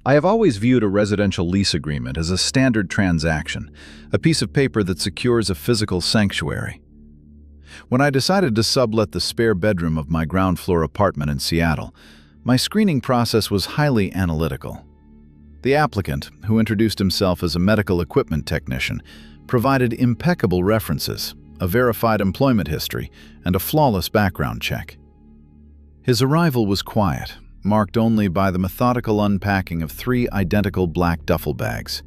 I have always viewed a residential lease agreement as a standard transaction, a piece of paper that secures a physical sanctuary. When I decided to sublet the spare bedroom of my ground-floor apartment in Seattle, my screening process was highly analytical. The applicant, who introduced himself as a medical equipment technician, provided impeccable references, a verified employment history, and a flawless background check. His arrival was quiet, marked only by the methodical unpacking of 3 identical black duffel bags.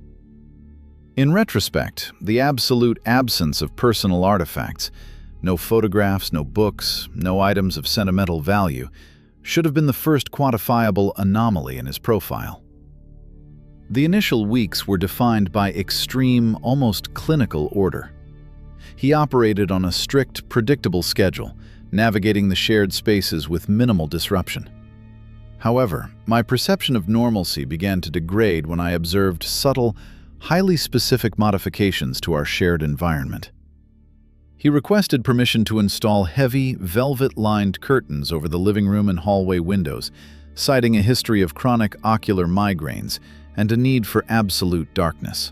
In retrospect, the absolute absence of personal artifacts, no photographs, no books, no items of sentimental value, should have been the first quantifiable anomaly in his profile. The initial weeks were defined by extreme, almost clinical order. He operated on a strict, predictable schedule, navigating the shared spaces with minimal disruption. However, my perception of normalcy began to degrade when I observed subtle, highly specific modifications to our shared environment. He requested permission to install heavy, velvet-lined curtains over the living room and hallway windows, citing a history of chronic ocular migraines and a need for absolute darkness.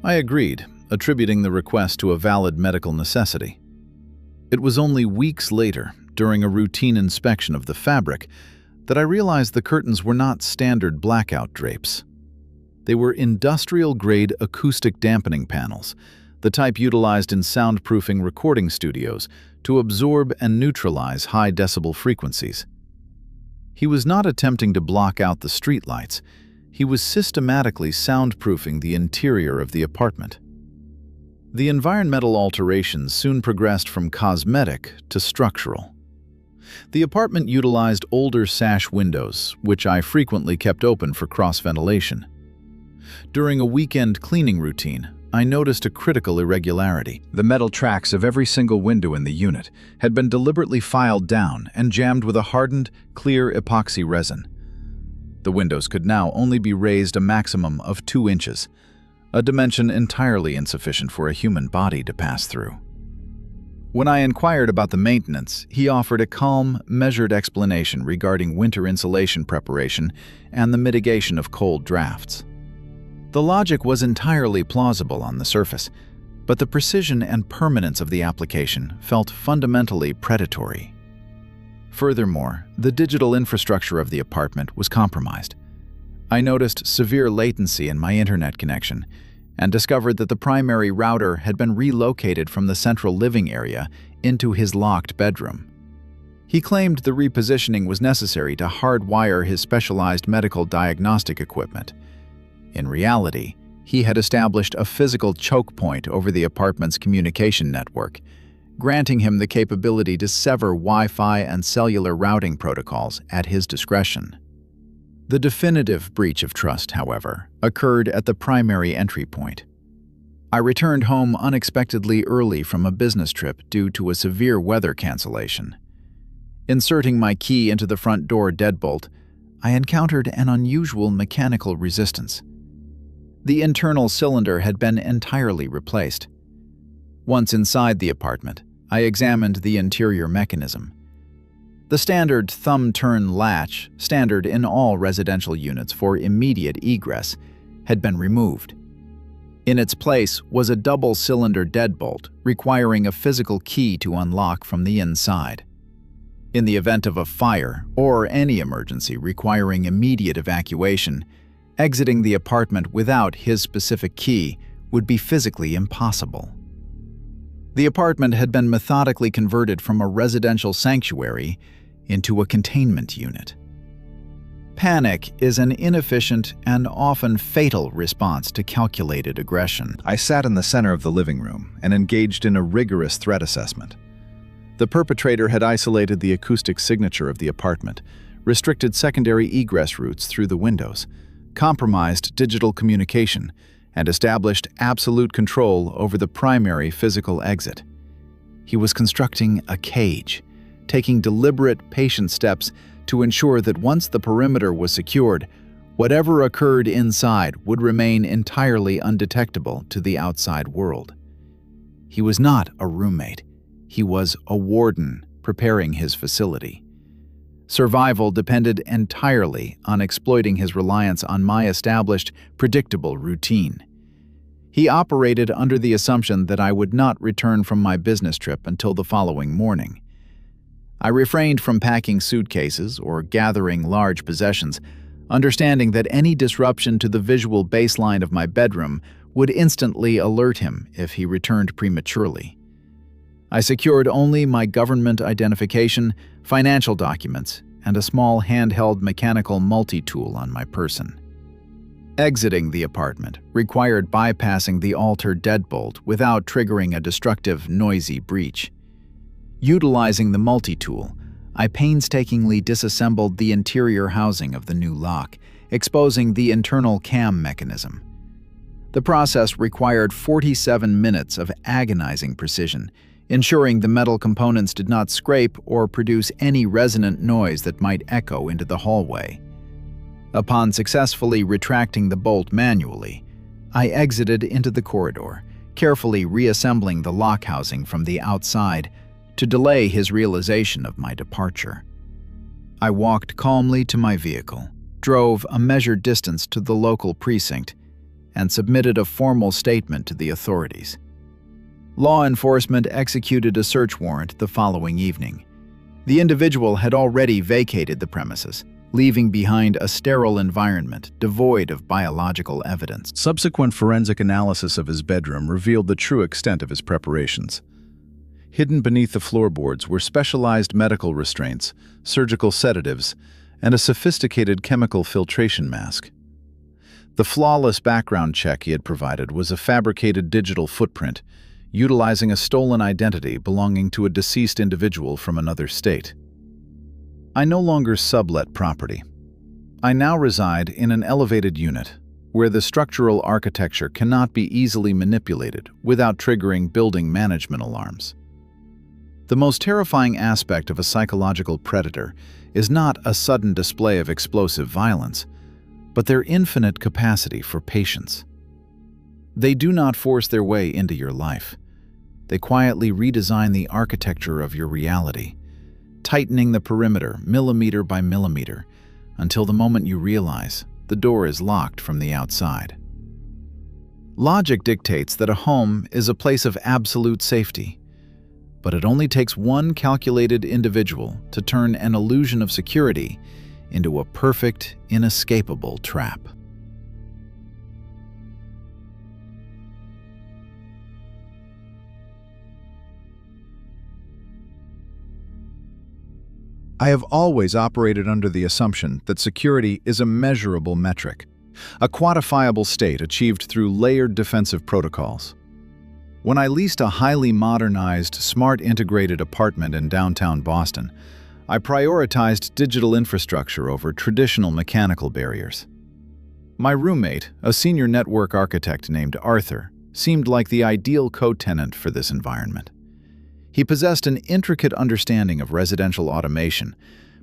I agreed, attributing the request to a valid medical necessity. It was only weeks later, during a routine inspection of the fabric, that I realized the curtains were not standard blackout drapes. They were industrial-grade acoustic dampening panels, the type utilized in soundproofing recording studios to absorb and neutralize high-decibel frequencies. He was not attempting to block out the streetlights. He was systematically soundproofing the interior of the apartment. The environmental alterations soon progressed from cosmetic to structural. The apartment utilized older sash windows, which I frequently kept open for cross-ventilation. During a weekend cleaning routine, I noticed a critical irregularity. The metal tracks of every single window in the unit had been deliberately filed down and jammed with a hardened, clear epoxy resin. The windows could now only be raised a maximum of 2 inches, a dimension entirely insufficient for a human body to pass through. When I inquired about the maintenance, he offered a calm, measured explanation regarding winter insulation preparation and the mitigation of cold drafts. The logic was entirely plausible on the surface, but the precision and permanence of the application felt fundamentally predatory. Furthermore, the digital infrastructure of the apartment was compromised. I noticed severe latency in my internet connection and discovered that the primary router had been relocated from the central living area into his locked bedroom. He claimed the repositioning was necessary to hardwire his specialized medical diagnostic equipment. In reality, he had established a physical choke point over the apartment's communication network, granting him the capability to sever Wi-Fi and cellular routing protocols at his discretion. The definitive breach of trust, however, occurred at the primary entry point. I returned home unexpectedly early from a business trip due to a severe weather cancellation. Inserting my key into the front door deadbolt, I encountered an unusual mechanical resistance. The internal cylinder had been entirely replaced. Once inside the apartment, I examined the interior mechanism. The standard thumb-turn latch, standard in all residential units for immediate egress, had been removed. In its place was a double-cylinder deadbolt, requiring a physical key to unlock from the inside. In the event of a fire or any emergency requiring immediate evacuation, exiting the apartment without his specific key would be physically impossible. The apartment had been methodically converted from a residential sanctuary into a containment unit. Panic is an inefficient and often fatal response to calculated aggression. I sat in the center of the living room and engaged in a rigorous threat assessment. The perpetrator had isolated the acoustic signature of the apartment, restricted secondary egress routes through the windows, compromised digital communication, and established absolute control over the primary physical exit. He was constructing a cage, taking deliberate, patient steps to ensure that once the perimeter was secured, whatever occurred inside would remain entirely undetectable to the outside world. He was not a roommate. He was a warden preparing his facility. Survival depended entirely on exploiting his reliance on my established, predictable routine. He operated under the assumption that I would not return from my business trip until the following morning. I refrained from packing suitcases or gathering large possessions, understanding that any disruption to the visual baseline of my bedroom would instantly alert him if he returned prematurely. I secured only my government identification, financial documents, and a small handheld mechanical multi-tool on my person. Exiting the apartment required bypassing the altar deadbolt without triggering a destructive, noisy breach. Utilizing the multi-tool, I painstakingly disassembled the interior housing of the new lock, exposing the internal cam mechanism. The process required 47 minutes of agonizing precision, ensuring the metal components did not scrape or produce any resonant noise that might echo into the hallway. Upon successfully retracting the bolt manually, I exited into the corridor, carefully reassembling the lock housing from the outside to delay his realization of my departure. I walked calmly to my vehicle, drove a measured distance to the local precinct, and submitted a formal statement to the authorities. Law enforcement executed a search warrant the following evening. The individual had already vacated the premises, leaving behind a sterile environment devoid of biological evidence. Subsequent forensic analysis of his bedroom revealed the true extent of his preparations. Hidden beneath the floorboards were specialized medical restraints, surgical sedatives, and a sophisticated chemical filtration mask. The flawless background check he had provided was a fabricated digital footprint, utilizing a stolen identity belonging to a deceased individual from another state. I no longer sublet property. I now reside in an elevated unit, where the structural architecture cannot be easily manipulated without triggering building management alarms. The most terrifying aspect of a psychological predator is not a sudden display of explosive violence, but their infinite capacity for patience. They do not force their way into your life. They quietly redesign the architecture of your reality, tightening the perimeter millimeter by millimeter until the moment you realize the door is locked from the outside. Logic dictates that a home is a place of absolute safety, but it only takes one calculated individual to turn an illusion of security into a perfect, inescapable trap. I have always operated under the assumption that security is a measurable metric, a quantifiable state achieved through layered defensive protocols. When I leased a highly modernized, smart integrated apartment in downtown Boston, I prioritized digital infrastructure over traditional mechanical barriers. My roommate, a senior network architect named Arthur, seemed like the ideal co-tenant for this environment. He possessed an intricate understanding of residential automation,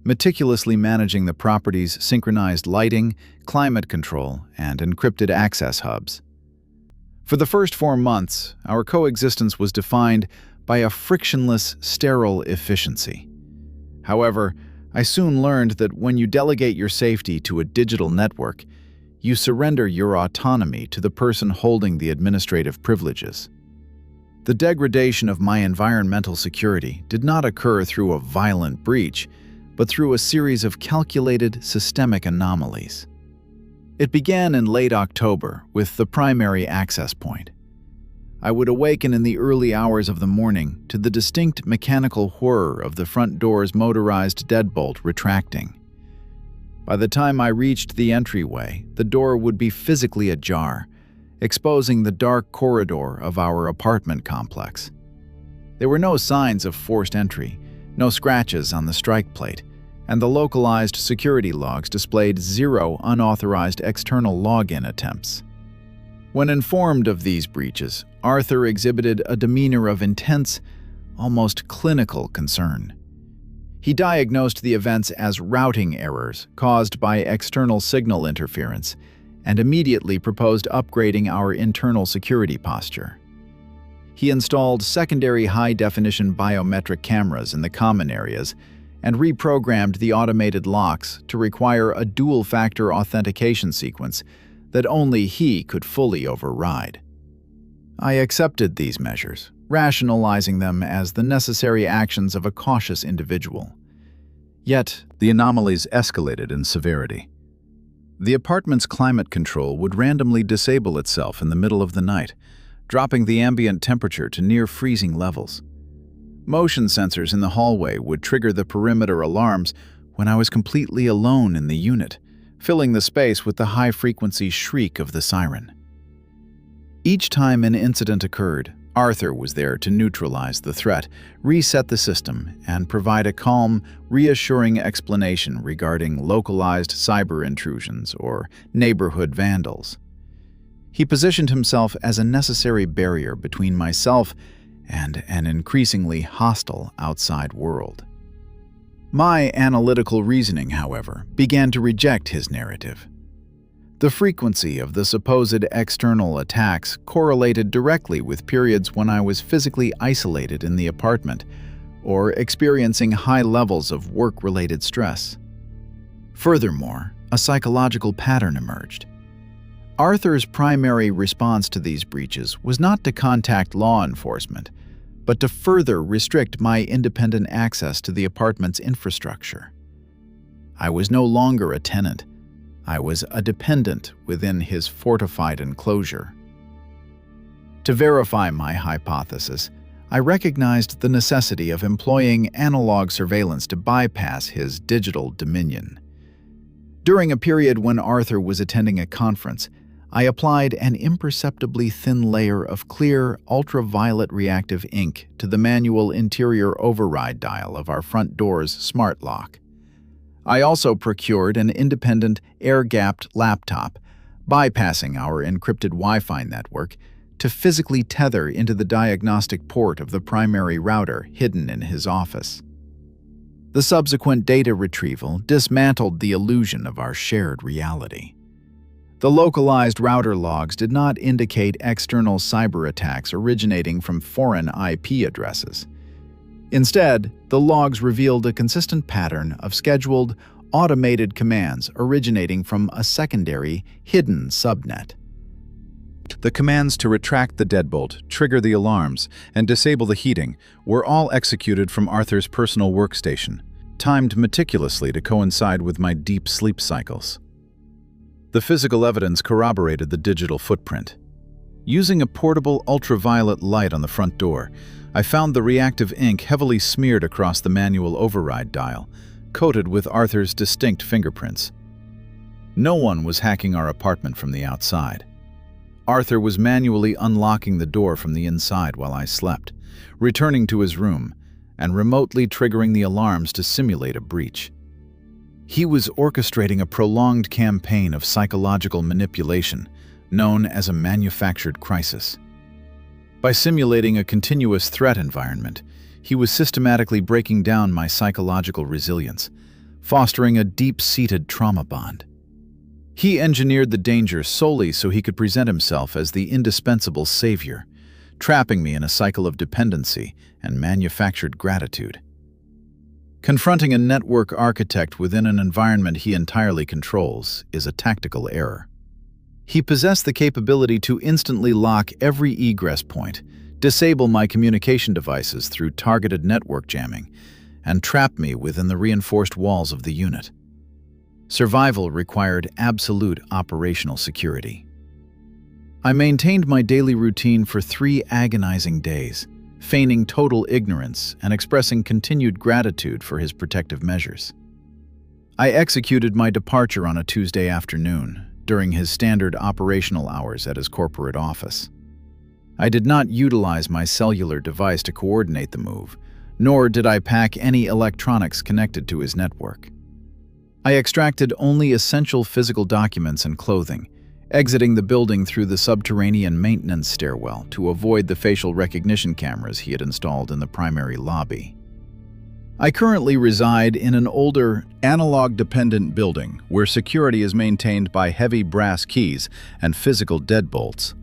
meticulously managing the property's synchronized lighting, climate control, and encrypted access hubs. For the first 4 months, our coexistence was defined by a frictionless, sterile efficiency. However, I soon learned that when you delegate your safety to a digital network, you surrender your autonomy to the person holding the administrative privileges. The degradation of my environmental security did not occur through a violent breach, but through a series of calculated systemic anomalies. It began in late October with the primary access point. I would awaken in the early hours of the morning to the distinct mechanical whir of the front door's motorized deadbolt retracting. By the time I reached the entryway, the door would be physically ajar, exposing the dark corridor of our apartment complex. There were no signs of forced entry, no scratches on the strike plate, and the localized security logs displayed 0 unauthorized external login attempts. When informed of these breaches, Arthur exhibited a demeanor of intense, almost clinical concern. He diagnosed the events as routing errors caused by external signal interference and immediately proposed upgrading our internal security posture. He installed secondary high-definition biometric cameras in the common areas and reprogrammed the automated locks to require a dual-factor authentication sequence that only he could fully override. I accepted these measures, rationalizing them as the necessary actions of a cautious individual. Yet, The anomalies escalated in severity. The apartment's climate control would randomly disable itself in the middle of the night, dropping the ambient temperature to near freezing levels. Motion sensors in the hallway would trigger the perimeter alarms when I was completely alone in the unit, filling the space with the high-frequency shriek of the siren. Each time an incident occurred, Arthur was there to neutralize the threat, reset the system, and provide a calm, reassuring explanation regarding localized cyber intrusions or neighborhood vandals. He positioned himself as a necessary barrier between myself and an increasingly hostile outside world. My analytical reasoning, however, began to reject his narrative. The frequency of the supposed external attacks correlated directly with periods when I was physically isolated in the apartment or experiencing high levels of work-related stress. Furthermore, a psychological pattern emerged. Arthur's primary response to these breaches was not to contact law enforcement, but to further restrict my independent access to the apartment's infrastructure. I was no longer a tenant. I was a dependent within his fortified enclosure. To verify my hypothesis, I recognized the necessity of employing analog surveillance to bypass his digital dominion. During a period when Arthur was attending a conference, I applied an imperceptibly thin layer of clear, ultraviolet reactive ink to the manual interior override dial of our front door's smart lock. I also procured an independent, air-gapped laptop, bypassing our encrypted Wi-Fi network, to physically tether into the diagnostic port of the primary router hidden in his office. The subsequent data retrieval dismantled the illusion of our shared reality. The localized router logs did not indicate external cyber attacks originating from foreign IP addresses. Instead, the logs revealed a consistent pattern of scheduled, automated commands originating from a secondary, hidden subnet. The commands to retract the deadbolt, trigger the alarms, and disable the heating were all executed from Arthur's personal workstation, timed meticulously to coincide with my deep sleep cycles. The physical evidence corroborated the digital footprint. Using a portable ultraviolet light on the front door, I found the reactive ink heavily smeared across the manual override dial, coated with Arthur's distinct fingerprints. No one was hacking our apartment from the outside. Arthur was manually unlocking the door from the inside while I slept, returning to his room, and remotely triggering the alarms to simulate a breach. He was orchestrating a prolonged campaign of psychological manipulation, known as a manufactured crisis. By simulating a continuous threat environment, he was systematically breaking down my psychological resilience, fostering a deep-seated trauma bond. He engineered the danger solely so he could present himself as the indispensable savior, trapping me in a cycle of dependency and manufactured gratitude. Confronting a network architect within an environment he entirely controls is a tactical error. He possessed the capability to instantly lock every egress point, disable my communication devices through targeted network jamming, and trap me within the reinforced walls of the unit. Survival required absolute operational security. I maintained my daily routine for 3 agonizing days, feigning total ignorance and expressing continued gratitude for his protective measures. I executed my departure on a Tuesday afternoon, during his standard operational hours at his corporate office. I did not utilize my cellular device to coordinate the move, nor did I pack any electronics connected to his network. I extracted only essential physical documents and clothing, exiting the building through the subterranean maintenance stairwell to avoid the facial recognition cameras he had installed in the primary lobby. I currently reside in an older, analog-dependent building where security is maintained by heavy brass keys and physical deadbolts.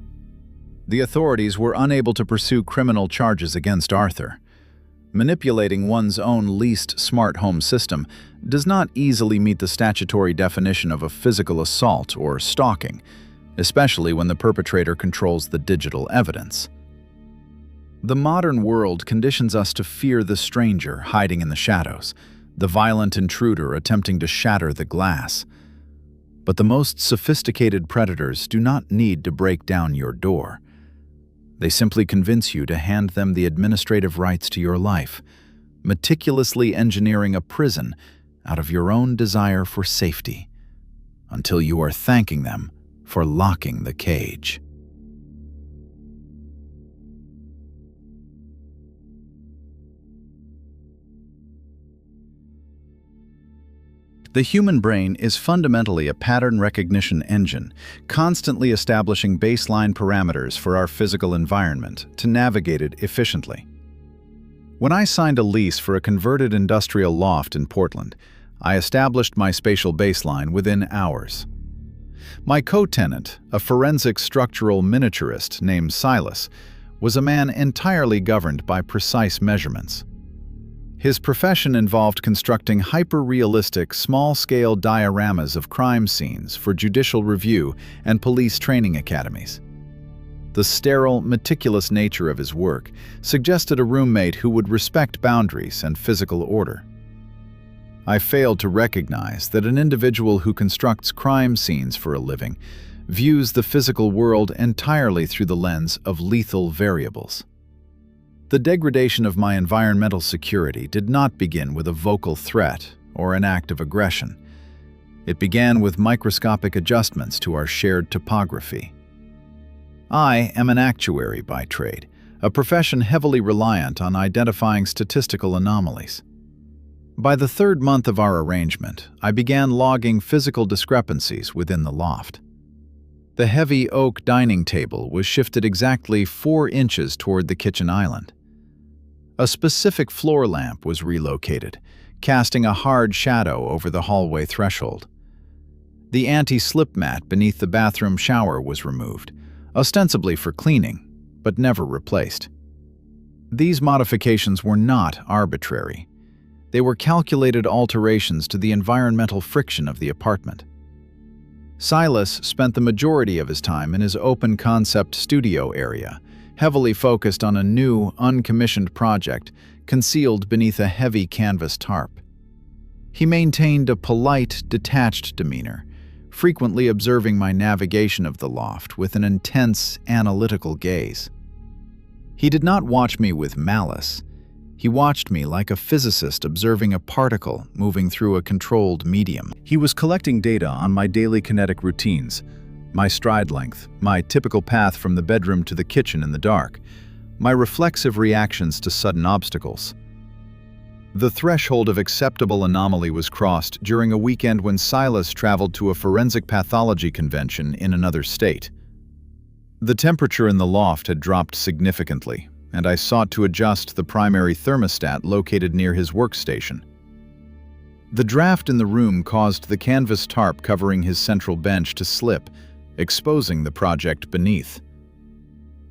The authorities were unable to pursue criminal charges against Arthur, Manipulating one's own least smart home system does not easily meet the statutory definition of a physical assault or stalking, especially when the perpetrator controls the digital evidence. The modern world conditions us to fear the stranger hiding in the shadows, the violent intruder attempting to shatter the glass. But the most sophisticated predators do not need to break down your door. They simply convince you to hand them the administrative rights to your life, meticulously engineering a prison out of your own desire for safety, until you are thanking them for locking the cage. The human brain is fundamentally a pattern recognition engine, constantly establishing baseline parameters for our physical environment to navigate it efficiently. When I signed a lease for a converted industrial loft in Portland, I established my spatial baseline within hours. My co-tenant, a forensic structural miniaturist named Silas, was a man entirely governed by precise measurements. His profession involved constructing hyper-realistic, small-scale dioramas of crime scenes for judicial review and police training academies. The sterile, meticulous nature of his work suggested a roommate who would respect boundaries and physical order. I failed to recognize that an individual who constructs crime scenes for a living views the physical world entirely through the lens of lethal variables. The degradation of my environmental security did not begin with a vocal threat or an act of aggression. It began with microscopic adjustments to our shared topography. I am an actuary by trade, a profession heavily reliant on identifying statistical anomalies. By the third month of our arrangement, I began logging physical discrepancies within the loft. The heavy oak dining table was shifted exactly 4 inches toward the kitchen island. A specific floor lamp was relocated, casting a hard shadow over the hallway threshold. The anti-slip mat beneath the bathroom shower was removed, ostensibly for cleaning, but never replaced. These modifications were not arbitrary. They were calculated alterations to the environmental friction of the apartment. Silas spent the majority of his time in his open-concept studio area, heavily focused on a new, uncommissioned project concealed beneath a heavy canvas tarp. He maintained a polite, detached demeanor, frequently observing my navigation of the loft with an intense, analytical gaze. He did not watch me with malice. He watched me like a physicist observing a particle moving through a controlled medium. He was collecting data on my daily kinetic routines, my stride length, my typical path from the bedroom to the kitchen in the dark, my reflexive reactions to sudden obstacles. The threshold of acceptable anomaly was crossed during a weekend when Silas traveled to a forensic pathology convention in another state. The temperature in the loft had dropped significantly, and I sought to adjust the primary thermostat located near his workstation. The draft in the room caused the canvas tarp covering his central bench to slip, exposing the project beneath.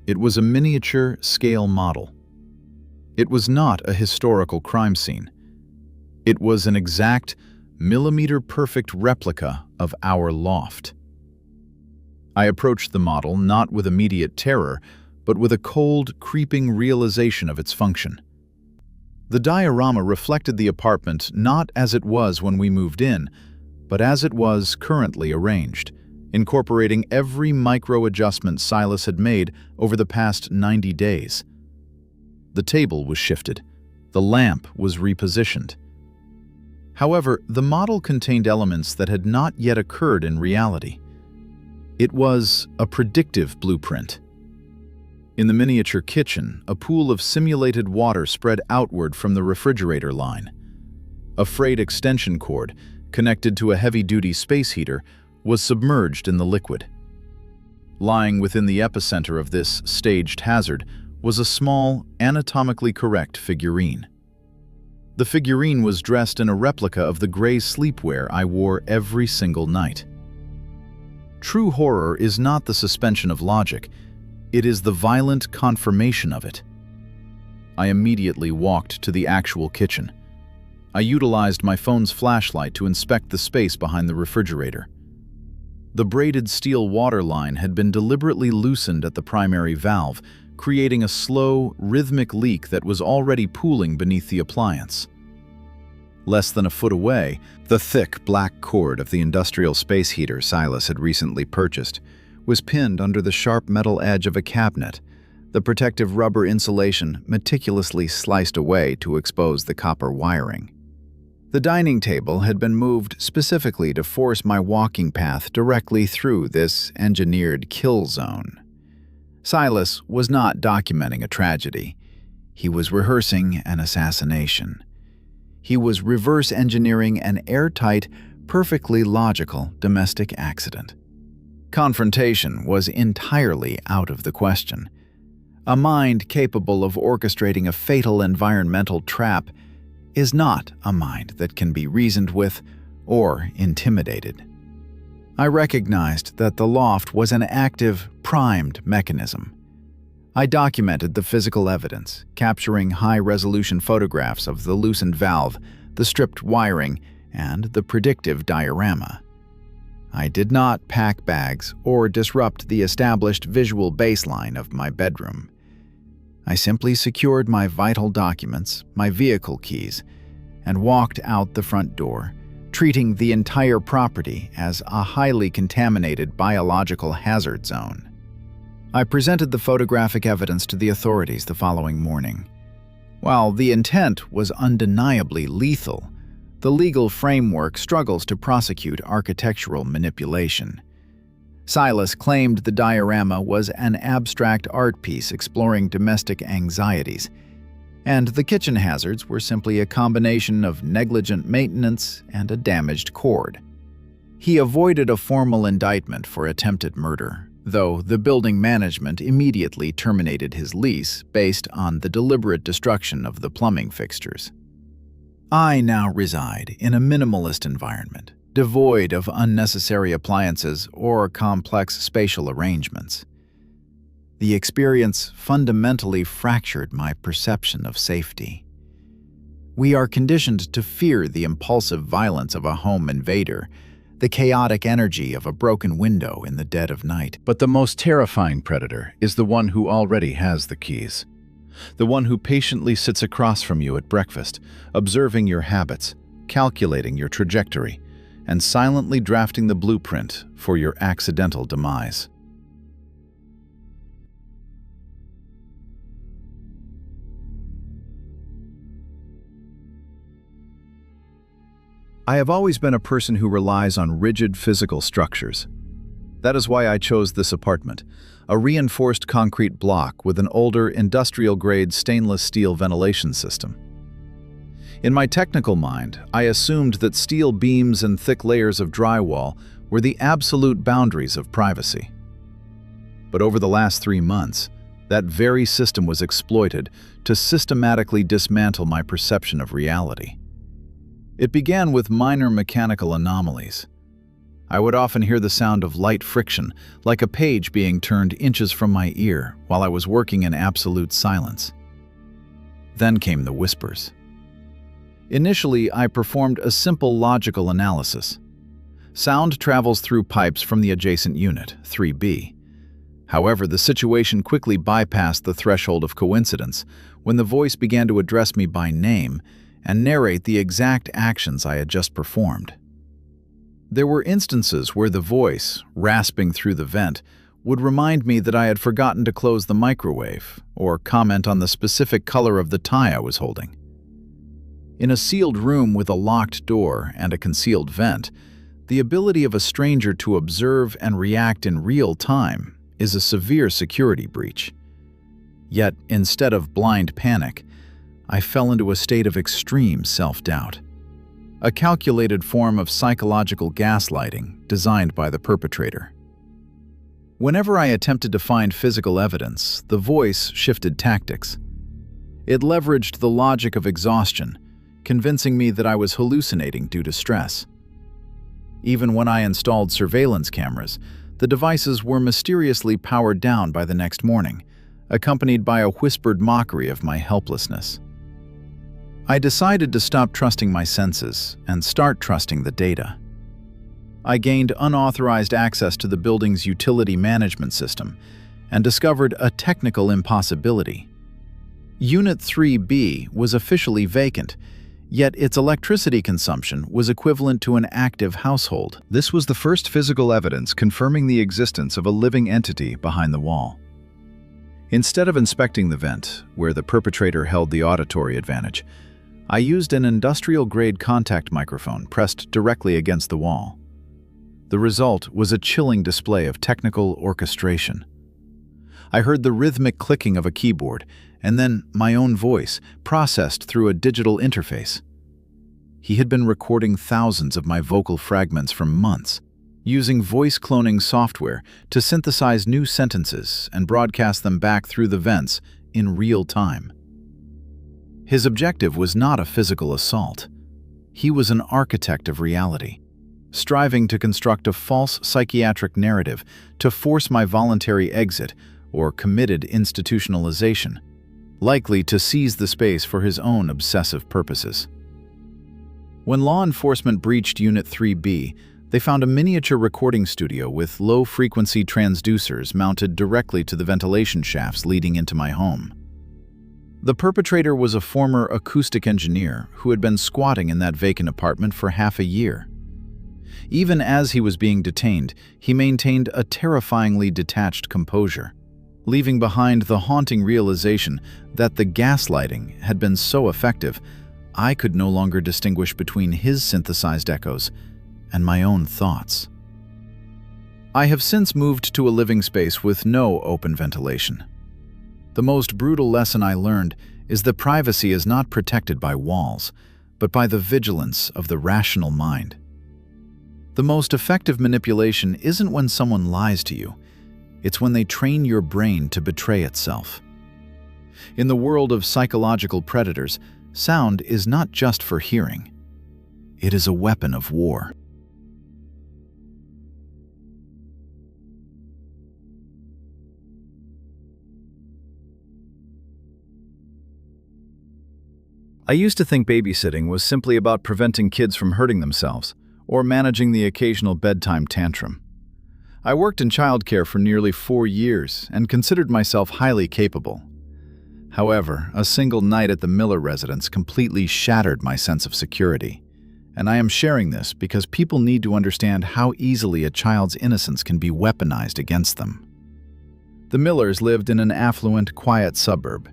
It was a miniature scale model. It was not a historical crime scene. It was an exact, millimeter-perfect replica of our loft. I approached the model not with immediate terror, but with a cold, creeping realization of its function. The diorama reflected the apartment not as it was when we moved in, but as it was currently arranged, incorporating every micro-adjustment Silas had made over the past 90 days. The table was shifted. The lamp was repositioned. However, the model contained elements that had not yet occurred in reality. It was a predictive blueprint. In the miniature kitchen, a pool of simulated water spread outward from the refrigerator line. A frayed extension cord, connected to a heavy-duty space heater, was submerged in the liquid. Lying within the epicenter of this staged hazard was a small, anatomically correct figurine. The figurine was dressed in a replica of the gray sleepwear I wore every single night. True horror is not the suspension of logic, it is the violent confirmation of it. I immediately walked to the actual kitchen. I utilized my phone's flashlight to inspect the space behind the refrigerator. The braided steel water line had been deliberately loosened at the primary valve, creating a slow, rhythmic leak that was already pooling beneath the appliance. Less than a foot away, the thick black cord of the industrial space heater Silas had recently purchased was pinned under the sharp metal edge of a cabinet, the protective rubber insulation meticulously sliced away to expose the copper wiring. The dining table had been moved specifically to force my walking path directly through this engineered kill zone. Silas was not documenting a tragedy. He was rehearsing an assassination. He was reverse engineering an airtight, perfectly logical domestic accident. Confrontation was entirely out of the question. A mind capable of orchestrating a fatal environmental trap is not a mind that can be reasoned with or intimidated. I recognized that the loft was an active, primed mechanism. I documented the physical evidence, capturing high-resolution photographs of the loosened valve, the stripped wiring, and the predictive diorama. I did not pack bags or disrupt the established visual baseline of my bedroom. I simply secured my vital documents, my vehicle keys, and walked out the front door, treating the entire property as a highly contaminated biological hazard zone. I presented the photographic evidence to the authorities the following morning. While the intent was undeniably lethal, the legal framework struggles to prosecute architectural manipulation. Silas claimed the diorama was an abstract art piece exploring domestic anxieties, and the kitchen hazards were simply a combination of negligent maintenance and a damaged cord. He avoided a formal indictment for attempted murder, though the building management immediately terminated his lease based on the deliberate destruction of the plumbing fixtures. I now reside in a minimalist environment, devoid of unnecessary appliances or complex spatial arrangements. The experience fundamentally fractured my perception of safety. We are conditioned to fear the impulsive violence of a home invader, the chaotic energy of a broken window in the dead of night. But the most terrifying predator is the one who already has the keys. The one who patiently sits across from you at breakfast, observing your habits, calculating your trajectory, and silently drafting the blueprint for your accidental demise. I have always been a person who relies on rigid physical structures. That is why I chose this apartment, a reinforced concrete block with an older industrial-grade stainless steel ventilation system. In my technical mind, I assumed that steel beams and thick layers of drywall were the absolute boundaries of privacy. But over the last 3 months, that very system was exploited to systematically dismantle my perception of reality. It began with minor mechanical anomalies. I would often hear the sound of light friction, like a page being turned inches from my ear while I was working in absolute silence. Then came the whispers. Initially, I performed a simple logical analysis. Sound travels through pipes from the adjacent unit, 3B. However, the situation quickly bypassed the threshold of coincidence when the voice began to address me by name and narrate the exact actions I had just performed. There were instances where the voice, rasping through the vent, would remind me that I had forgotten to close the microwave or comment on the specific color of the tie I was holding. In a sealed room with a locked door and a concealed vent, the ability of a stranger to observe and react in real time is a severe security breach. Yet, instead of blind panic, I fell into a state of extreme self-doubt, a calculated form of psychological gaslighting designed by the perpetrator. Whenever I attempted to find physical evidence, the voice shifted tactics. It leveraged the logic of exhaustion, convincing me that I was hallucinating due to stress. Even when I installed surveillance cameras, the devices were mysteriously powered down by the next morning, accompanied by a whispered mockery of my helplessness. I decided to stop trusting my senses and start trusting the data. I gained unauthorized access to the building's utility management system and discovered a technical impossibility. Unit 3B was officially vacant, yet its electricity consumption was equivalent to an active household. This was the first physical evidence confirming the existence of a living entity behind the wall. Instead of inspecting the vent, where the perpetrator held the auditory advantage, I used an industrial-grade contact microphone pressed directly against the wall. The result was a chilling display of technical orchestration. I heard the rhythmic clicking of a keyboard, and then my own voice, processed through a digital interface. He had been recording thousands of my vocal fragments for months, using voice cloning software to synthesize new sentences and broadcast them back through the vents in real time. His objective was not a physical assault. He was an architect of reality, striving to construct a false psychiatric narrative to force my voluntary exit or committed institutionalization, likely to seize the space for his own obsessive purposes. When law enforcement breached Unit 3B, they found a miniature recording studio with low-frequency transducers mounted directly to the ventilation shafts leading into my home. The perpetrator was a former acoustic engineer who had been squatting in that vacant apartment for half a year. Even as he was being detained, he maintained a terrifyingly detached composure, leaving behind the haunting realization that the gaslighting had been so effective, I could no longer distinguish between his synthesized echoes and my own thoughts. I have since moved to a living space with no open ventilation. The most brutal lesson I learned is that privacy is not protected by walls, but by the vigilance of the rational mind. The most effective manipulation isn't when someone lies to you. It's when they train your brain to betray itself. In the world of psychological predators, sound is not just for hearing. It is a weapon of war. I used to think babysitting was simply about preventing kids from hurting themselves or managing the occasional bedtime tantrum. I worked in childcare for nearly 4 years and considered myself highly capable. However, a single night at the Miller residence completely shattered my sense of security. And I am sharing this because people need to understand how easily a child's innocence can be weaponized against them. The Millers lived in an affluent, quiet suburb.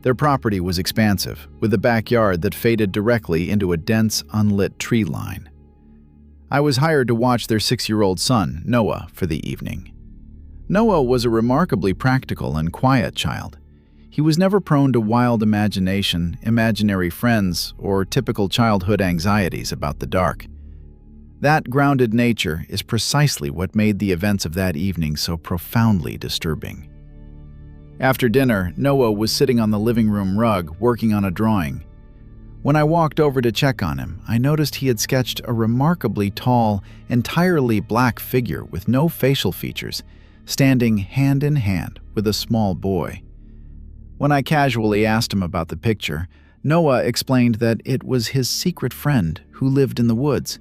Their property was expansive, with a backyard that faded directly into a dense, unlit tree line. I was hired to watch their 6-year-old son, Noah, for the evening. Noah was a remarkably practical and quiet child. He was never prone to wild imagination, imaginary friends, or typical childhood anxieties about the dark. That grounded nature is precisely what made the events of that evening so profoundly disturbing. After dinner, Noah was sitting on the living room rug working on a drawing. When I walked over to check on him, I noticed he had sketched a remarkably tall, entirely black figure with no facial features, standing hand in hand with a small boy. When I casually asked him about the picture, Noah explained that it was his secret friend who lived in the woods.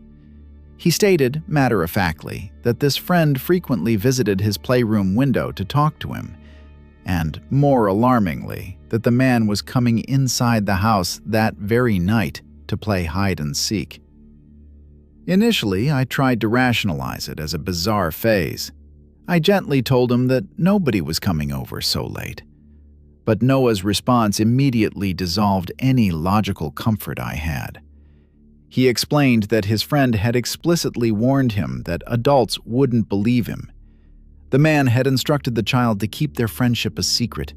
He stated, matter-of-factly, that this friend frequently visited his playroom window to talk to him, and, more alarmingly, that the man was coming inside the house that very night to play hide-and-seek. Initially, I tried to rationalize it as a bizarre phase. I gently told him that nobody was coming over so late. But Noah's response immediately dissolved any logical comfort I had. He explained that his friend had explicitly warned him that adults wouldn't believe him. The man had instructed the child to keep their friendship a secret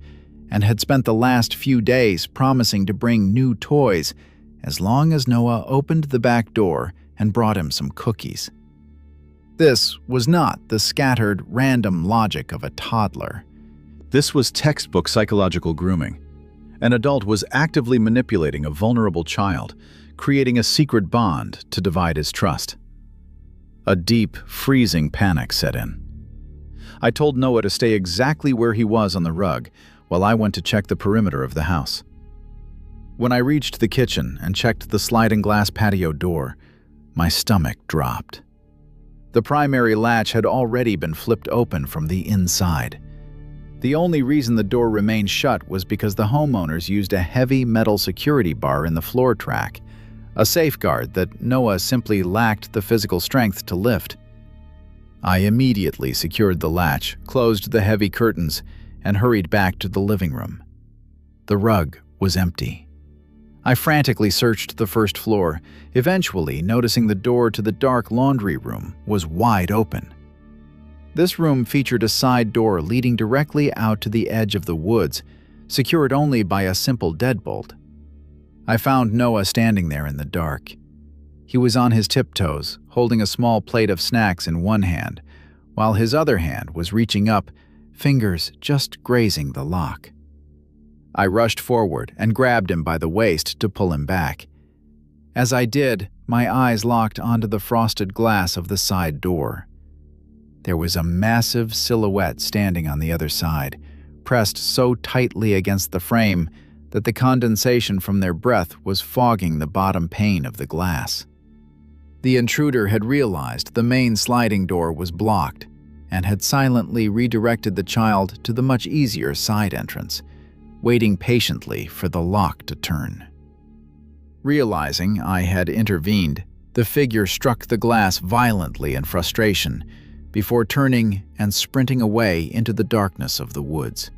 and had spent the last few days promising to bring new toys as long as Noah opened the back door and brought him some cookies. This was not the scattered, random logic of a toddler. This was textbook psychological grooming. An adult was actively manipulating a vulnerable child, creating a secret bond to divide his trust. A deep, freezing panic set in. I told Noah to stay exactly where he was on the rug, while I went to check the perimeter of the house. When I reached the kitchen and checked the sliding glass patio door, my stomach dropped. The primary latch had already been flipped open from the inside. The only reason the door remained shut was because the homeowners used a heavy metal security bar in the floor track, a safeguard that Noah simply lacked the physical strength to lift. I immediately secured the latch, closed the heavy curtains, and hurried back to the living room. The rug was empty. I frantically searched the first floor, eventually noticing the door to the dark laundry room was wide open. This room featured a side door leading directly out to the edge of the woods, secured only by a simple deadbolt. I found Noah standing there in the dark. He was on his tiptoes, holding a small plate of snacks in one hand, while his other hand was reaching up, fingers just grazing the lock. I rushed forward and grabbed him by the waist to pull him back. As I did, my eyes locked onto the frosted glass of the side door. There was a massive silhouette standing on the other side, pressed so tightly against the frame that the condensation from their breath was fogging the bottom pane of the glass. The intruder had realized the main sliding door was blocked and had silently redirected the child to the much easier side entrance, waiting patiently for the lock to turn. Realizing I had intervened, the figure struck the glass violently in frustration before turning and sprinting away into the darkness of the woods.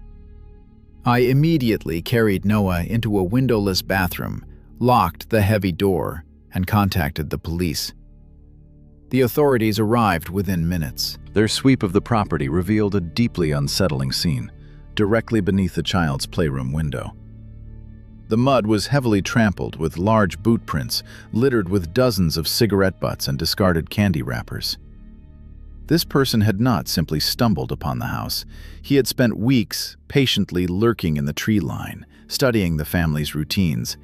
I immediately carried Noah into a windowless bathroom, locked the heavy door, and contacted the police. The authorities arrived within minutes. Their sweep of the property revealed a deeply unsettling scene, directly beneath the child's playroom window. The mud was heavily trampled with large boot prints littered with dozens of cigarette butts and discarded candy wrappers. This person had not simply stumbled upon the house. He had spent weeks patiently lurking in the tree line, studying the family's routines,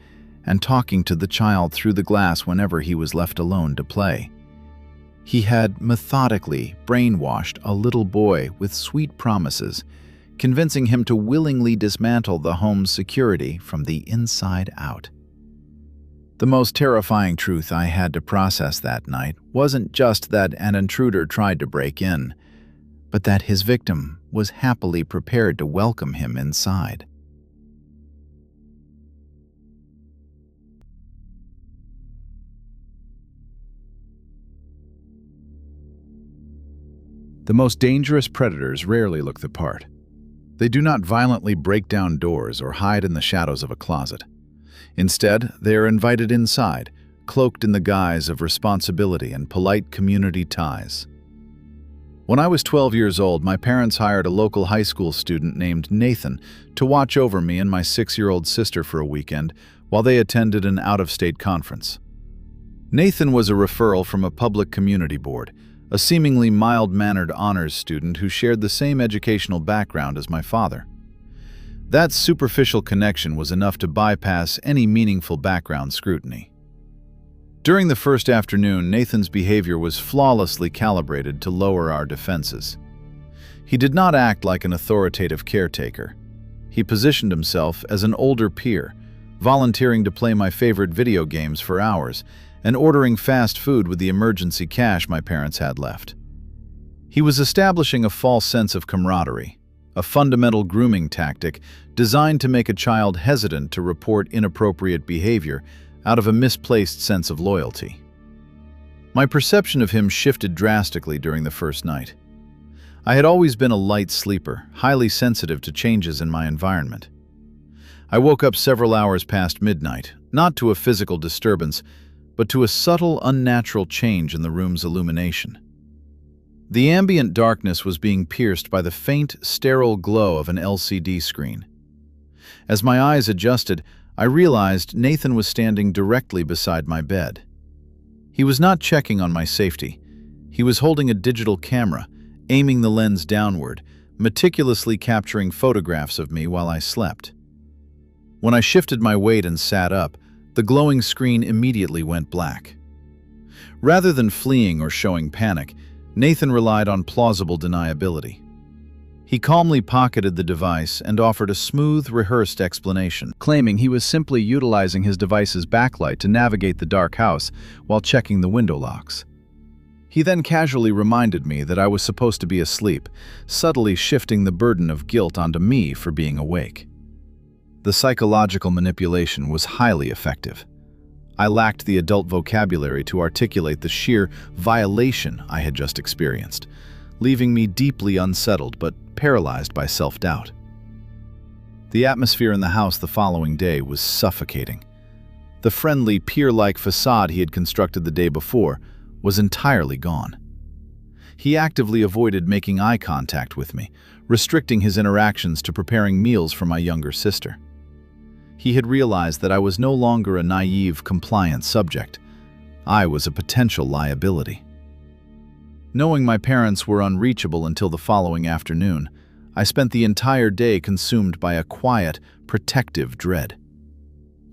and talking to the child through the glass whenever he was left alone to play. He had methodically brainwashed a little boy with sweet promises, convincing him to willingly dismantle the home's security from the inside out. The most terrifying truth I had to process that night wasn't just that an intruder tried to break in, but that his victim was happily prepared to welcome him inside. The most dangerous predators rarely look the part. They do not violently break down doors or hide in the shadows of a closet. Instead, they are invited inside, cloaked in the guise of responsibility and polite community ties. When I was 12 years old, my parents hired a local high school student named Nathan to watch over me and my 6-year-old sister for a weekend while they attended an out-of-state conference. Nathan was a referral from a public community board, a seemingly mild-mannered honors student who shared the same educational background as my father. That superficial connection was enough to bypass any meaningful background scrutiny. During the first afternoon, Nathan's behavior was flawlessly calibrated to lower our defenses. He did not act like an authoritative caretaker. He positioned himself as an older peer, volunteering to play my favorite video games for hours and ordering fast food with the emergency cash my parents had left. He was establishing a false sense of camaraderie, a fundamental grooming tactic designed to make a child hesitant to report inappropriate behavior out of a misplaced sense of loyalty. My perception of him shifted drastically during the first night. I had always been a light sleeper, highly sensitive to changes in my environment. I woke up several hours past midnight, not to a physical disturbance, but to a subtle, unnatural change in the room's illumination. The ambient darkness was being pierced by the faint, sterile glow of an LCD screen. As my eyes adjusted, I realized Nathan was standing directly beside my bed. He was not checking on my safety. He was holding a digital camera, aiming the lens downward, meticulously capturing photographs of me while I slept. When I shifted my weight and sat up, the glowing screen immediately went black. Rather than fleeing or showing panic, Nathan relied on plausible deniability. He calmly pocketed the device and offered a smooth, rehearsed explanation, claiming he was simply utilizing his device's backlight to navigate the dark house while checking the window locks. He then casually reminded me that I was supposed to be asleep, subtly shifting the burden of guilt onto me for being awake. The psychological manipulation was highly effective. I lacked the adult vocabulary to articulate the sheer violation I had just experienced, leaving me deeply unsettled but paralyzed by self-doubt. The atmosphere in the house the following day was suffocating. The friendly, peer-like facade he had constructed the day before was entirely gone. He actively avoided making eye contact with me, restricting his interactions to preparing meals for my younger sister. He had realized that I was no longer a naive, compliant subject. I was a potential liability. Knowing my parents were unreachable until the following afternoon, I spent the entire day consumed by a quiet, protective dread.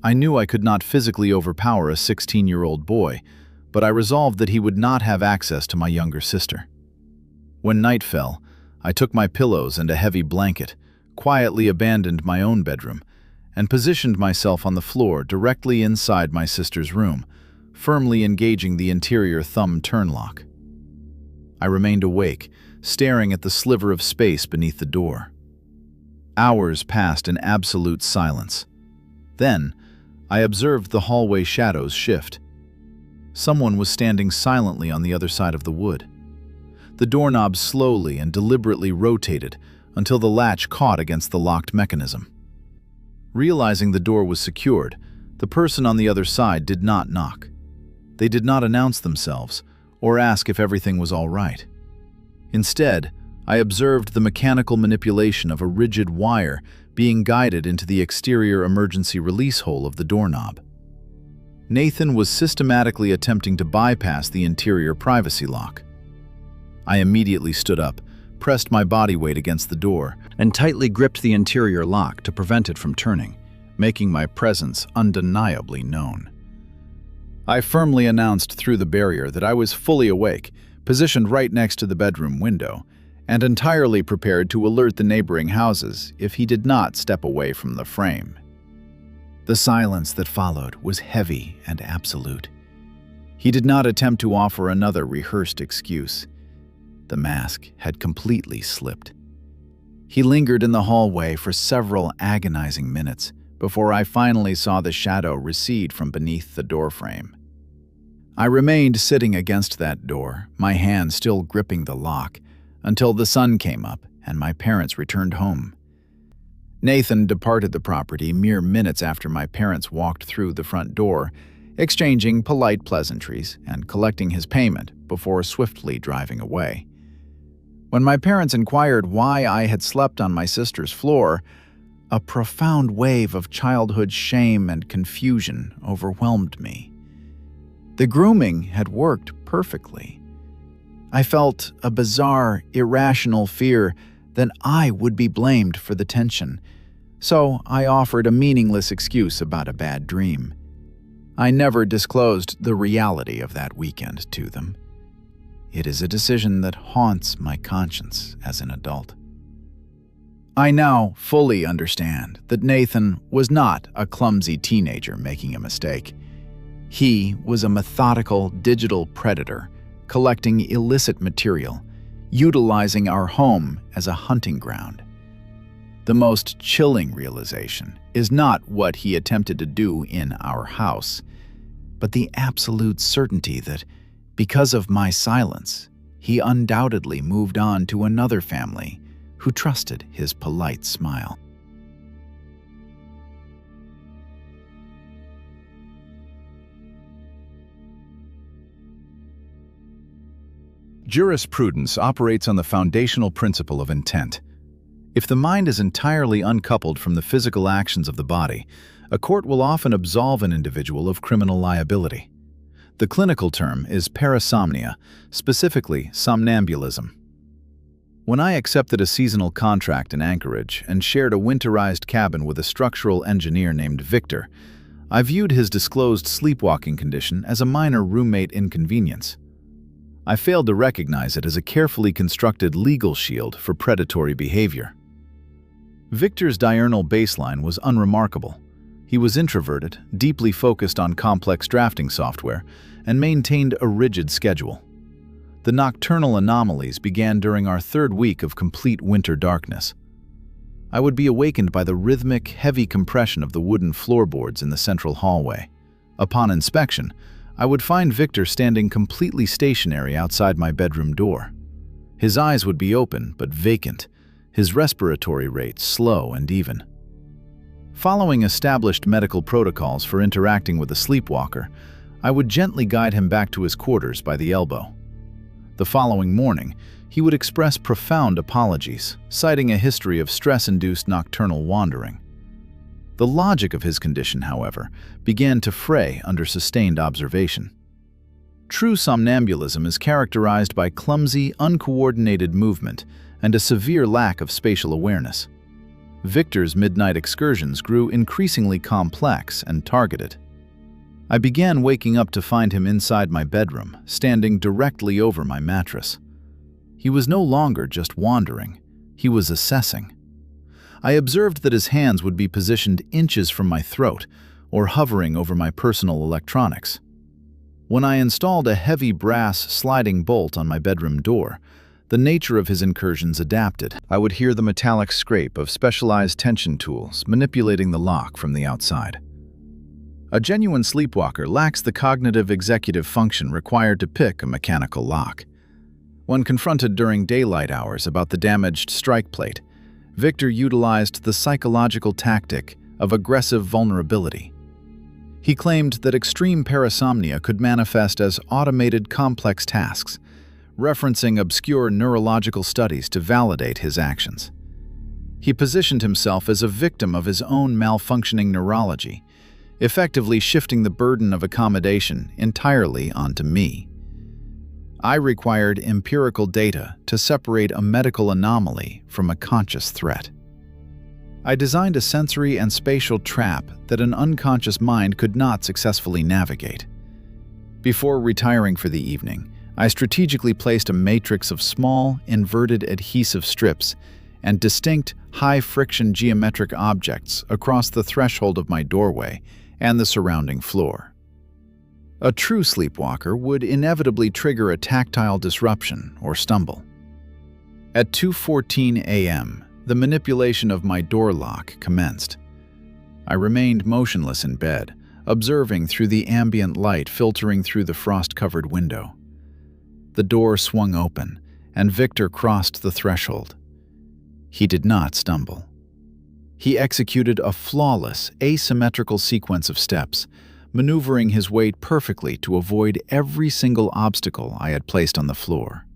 I knew I could not physically overpower a 16-year-old boy, but I resolved that he would not have access to my younger sister. When night fell, I took my pillows and a heavy blanket, quietly abandoned my own bedroom, and positioned myself on the floor directly inside my sister's room, firmly engaging the interior thumb turn lock. I remained awake, staring at the sliver of space beneath the door. Hours passed in absolute silence. Then, I observed the hallway shadows shift. Someone was standing silently on the other side of the wood. The doorknob slowly and deliberately rotated until the latch caught against the locked mechanism. Realizing the door was secured, the person on the other side did not knock. They did not announce themselves or ask if everything was all right. Instead, I observed the mechanical manipulation of a rigid wire being guided into the exterior emergency release hole of the doorknob. Nathan was systematically attempting to bypass the interior privacy lock. I immediately stood up, pressed my body weight against the door, and tightly gripped the interior lock to prevent it from turning, making my presence undeniably known. I firmly announced through the barrier that I was fully awake, positioned right next to the bedroom window, and entirely prepared to alert the neighboring houses if he did not step away from the frame. The silence that followed was heavy and absolute. He did not attempt to offer another rehearsed excuse. The mask had completely slipped. He lingered in the hallway for several agonizing minutes before I finally saw the shadow recede from beneath the doorframe. I remained sitting against that door, my hand still gripping the lock, until the sun came up and my parents returned home. Nathan departed the property mere minutes after my parents walked through the front door, exchanging polite pleasantries and collecting his payment before swiftly driving away. When my parents inquired why I had slept on my sister's floor, a profound wave of childhood shame and confusion overwhelmed me. The grooming had worked perfectly. I felt a bizarre, irrational fear that I would be blamed for the tension, so I offered a meaningless excuse about a bad dream. I never disclosed the reality of that weekend to them. It is a decision that haunts my conscience as an adult. I now fully understand that Nathan was not a clumsy teenager making a mistake. He was a methodical digital predator, collecting illicit material, utilizing our home as a hunting ground. The most chilling realization is not what he attempted to do in our house, but the absolute certainty that, because of my silence, he undoubtedly moved on to another family who trusted his polite smile. Jurisprudence operates on the foundational principle of intent. If the mind is entirely uncoupled from the physical actions of the body, a court will often absolve an individual of criminal liability. The clinical term is parasomnia, specifically somnambulism. When I accepted a seasonal contract in Anchorage and shared a winterized cabin with a structural engineer named Victor, I viewed his disclosed sleepwalking condition as a minor roommate inconvenience. I failed to recognize it as a carefully constructed legal shield for predatory behavior. Victor's diurnal baseline was unremarkable. He was introverted, deeply focused on complex drafting software, and maintained a rigid schedule. The nocturnal anomalies began during our third week of complete winter darkness. I would be awakened by the rhythmic, heavy compression of the wooden floorboards in the central hallway. Upon inspection, I would find Victor standing completely stationary outside my bedroom door. His eyes would be open but vacant, his respiratory rate slow and even. Following established medical protocols for interacting with a sleepwalker, I would gently guide him back to his quarters by the elbow. The following morning, he would express profound apologies, citing a history of stress-induced nocturnal wandering. The logic of his condition, however, began to fray under sustained observation. True somnambulism is characterized by clumsy, uncoordinated movement and a severe lack of spatial awareness. Victor's midnight excursions grew increasingly complex and targeted. I began waking up to find him inside my bedroom, standing directly over my mattress. He was no longer just wandering, he was assessing. I observed that his hands would be positioned inches from my throat or hovering over my personal electronics. When I installed a heavy brass sliding bolt on my bedroom door, the nature of his incursions adapted. I would hear the metallic scrape of specialized tension tools manipulating the lock from the outside. A genuine sleepwalker lacks the cognitive executive function required to pick a mechanical lock. When confronted during daylight hours about the damaged strike plate, Victor utilized the psychological tactic of aggressive vulnerability. He claimed that extreme parasomnia could manifest as automated complex tasks, referencing obscure neurological studies to validate his actions. He positioned himself as a victim of his own malfunctioning neurology, effectively shifting the burden of accommodation entirely onto me. I required empirical data to separate a medical anomaly from a conscious threat. I designed a sensory and spatial trap that an unconscious mind could not successfully navigate. Before retiring for the evening, I strategically placed a matrix of small, inverted adhesive strips and distinct, high-friction geometric objects across the threshold of my doorway and the surrounding floor. A true sleepwalker would inevitably trigger a tactile disruption or stumble. At 2:14 a.m., the manipulation of my door lock commenced. I remained motionless in bed, observing through the ambient light filtering through the frost-covered window. The door swung open, and Victor crossed the threshold. He did not stumble. He executed a flawless, asymmetrical sequence of steps, maneuvering his weight perfectly to avoid every single obstacle I had placed on the floor.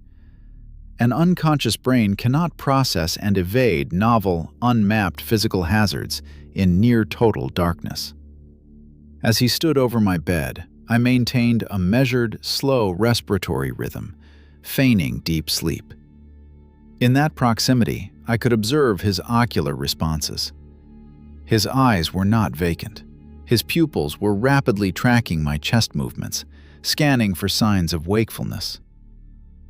An unconscious brain cannot process and evade novel, unmapped physical hazards in near-total darkness. As he stood over my bed, I maintained a measured, slow respiratory rhythm, feigning deep sleep. In that proximity, I could observe his ocular responses. His eyes were not vacant. His pupils were rapidly tracking my chest movements, scanning for signs of wakefulness.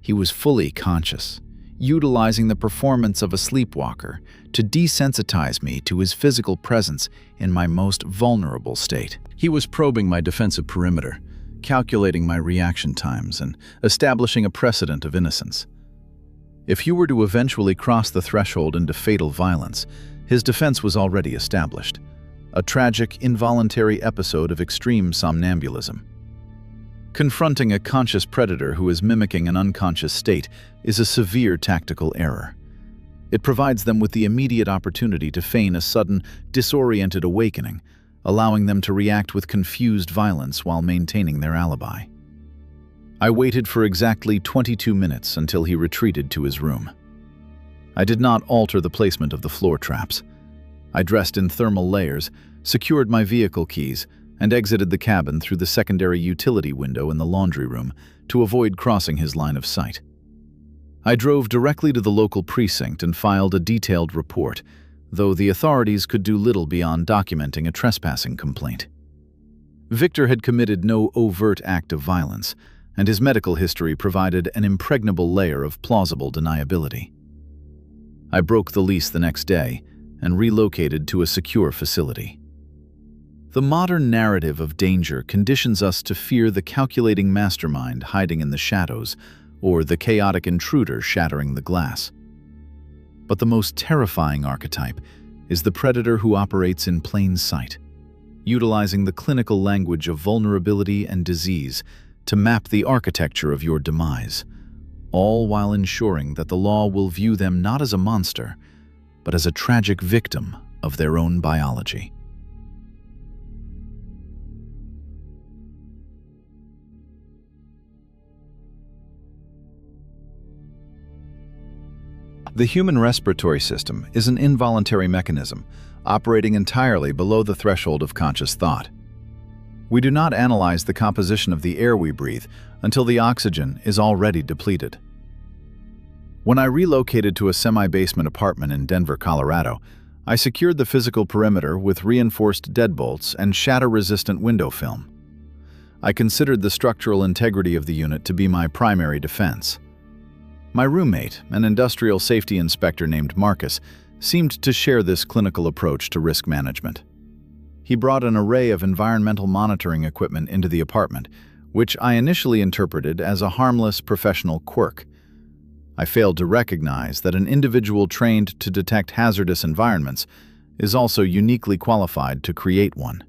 He was fully conscious, utilizing the performance of a sleepwalker to desensitize me to his physical presence in my most vulnerable state. He was probing my defensive perimeter, calculating my reaction times, and establishing a precedent of innocence. If he were to eventually cross the threshold into fatal violence, his defense was already established. A tragic, involuntary episode of extreme somnambulism. Confronting a conscious predator who is mimicking an unconscious state is a severe tactical error. It provides them with the immediate opportunity to feign a sudden, disoriented awakening, allowing them to react with confused violence while maintaining their alibi. I waited for exactly 22 minutes until he retreated to his room. I did not alter the placement of the floor traps. I dressed in thermal layers, secured my vehicle keys, and exited the cabin through the secondary utility window in the laundry room to avoid crossing his line of sight. I drove directly to the local precinct and filed a detailed report, though the authorities could do little beyond documenting a trespassing complaint. Victor had committed no overt act of violence, and his medical history provided an impregnable layer of plausible deniability. I broke the lease the next day and relocated to a secure facility. The modern narrative of danger conditions us to fear the calculating mastermind hiding in the shadows or the chaotic intruder shattering the glass. But the most terrifying archetype is the predator who operates in plain sight, utilizing the clinical language of vulnerability and disease to map the architecture of your demise, all while ensuring that the law will view them not as a monster, but as a tragic victim of their own biology. The human respiratory system is an involuntary mechanism, operating entirely below the threshold of conscious thought. We do not analyze the composition of the air we breathe until the oxygen is already depleted. When I relocated to a semi-basement apartment in Denver, Colorado, I secured the physical perimeter with reinforced deadbolts and shatter-resistant window film. I considered the structural integrity of the unit to be my primary defense. My roommate, an industrial safety inspector named Marcus, seemed to share this clinical approach to risk management. He brought an array of environmental monitoring equipment into the apartment, which I initially interpreted as a harmless professional quirk. I failed to recognize that an individual trained to detect hazardous environments is also uniquely qualified to create one.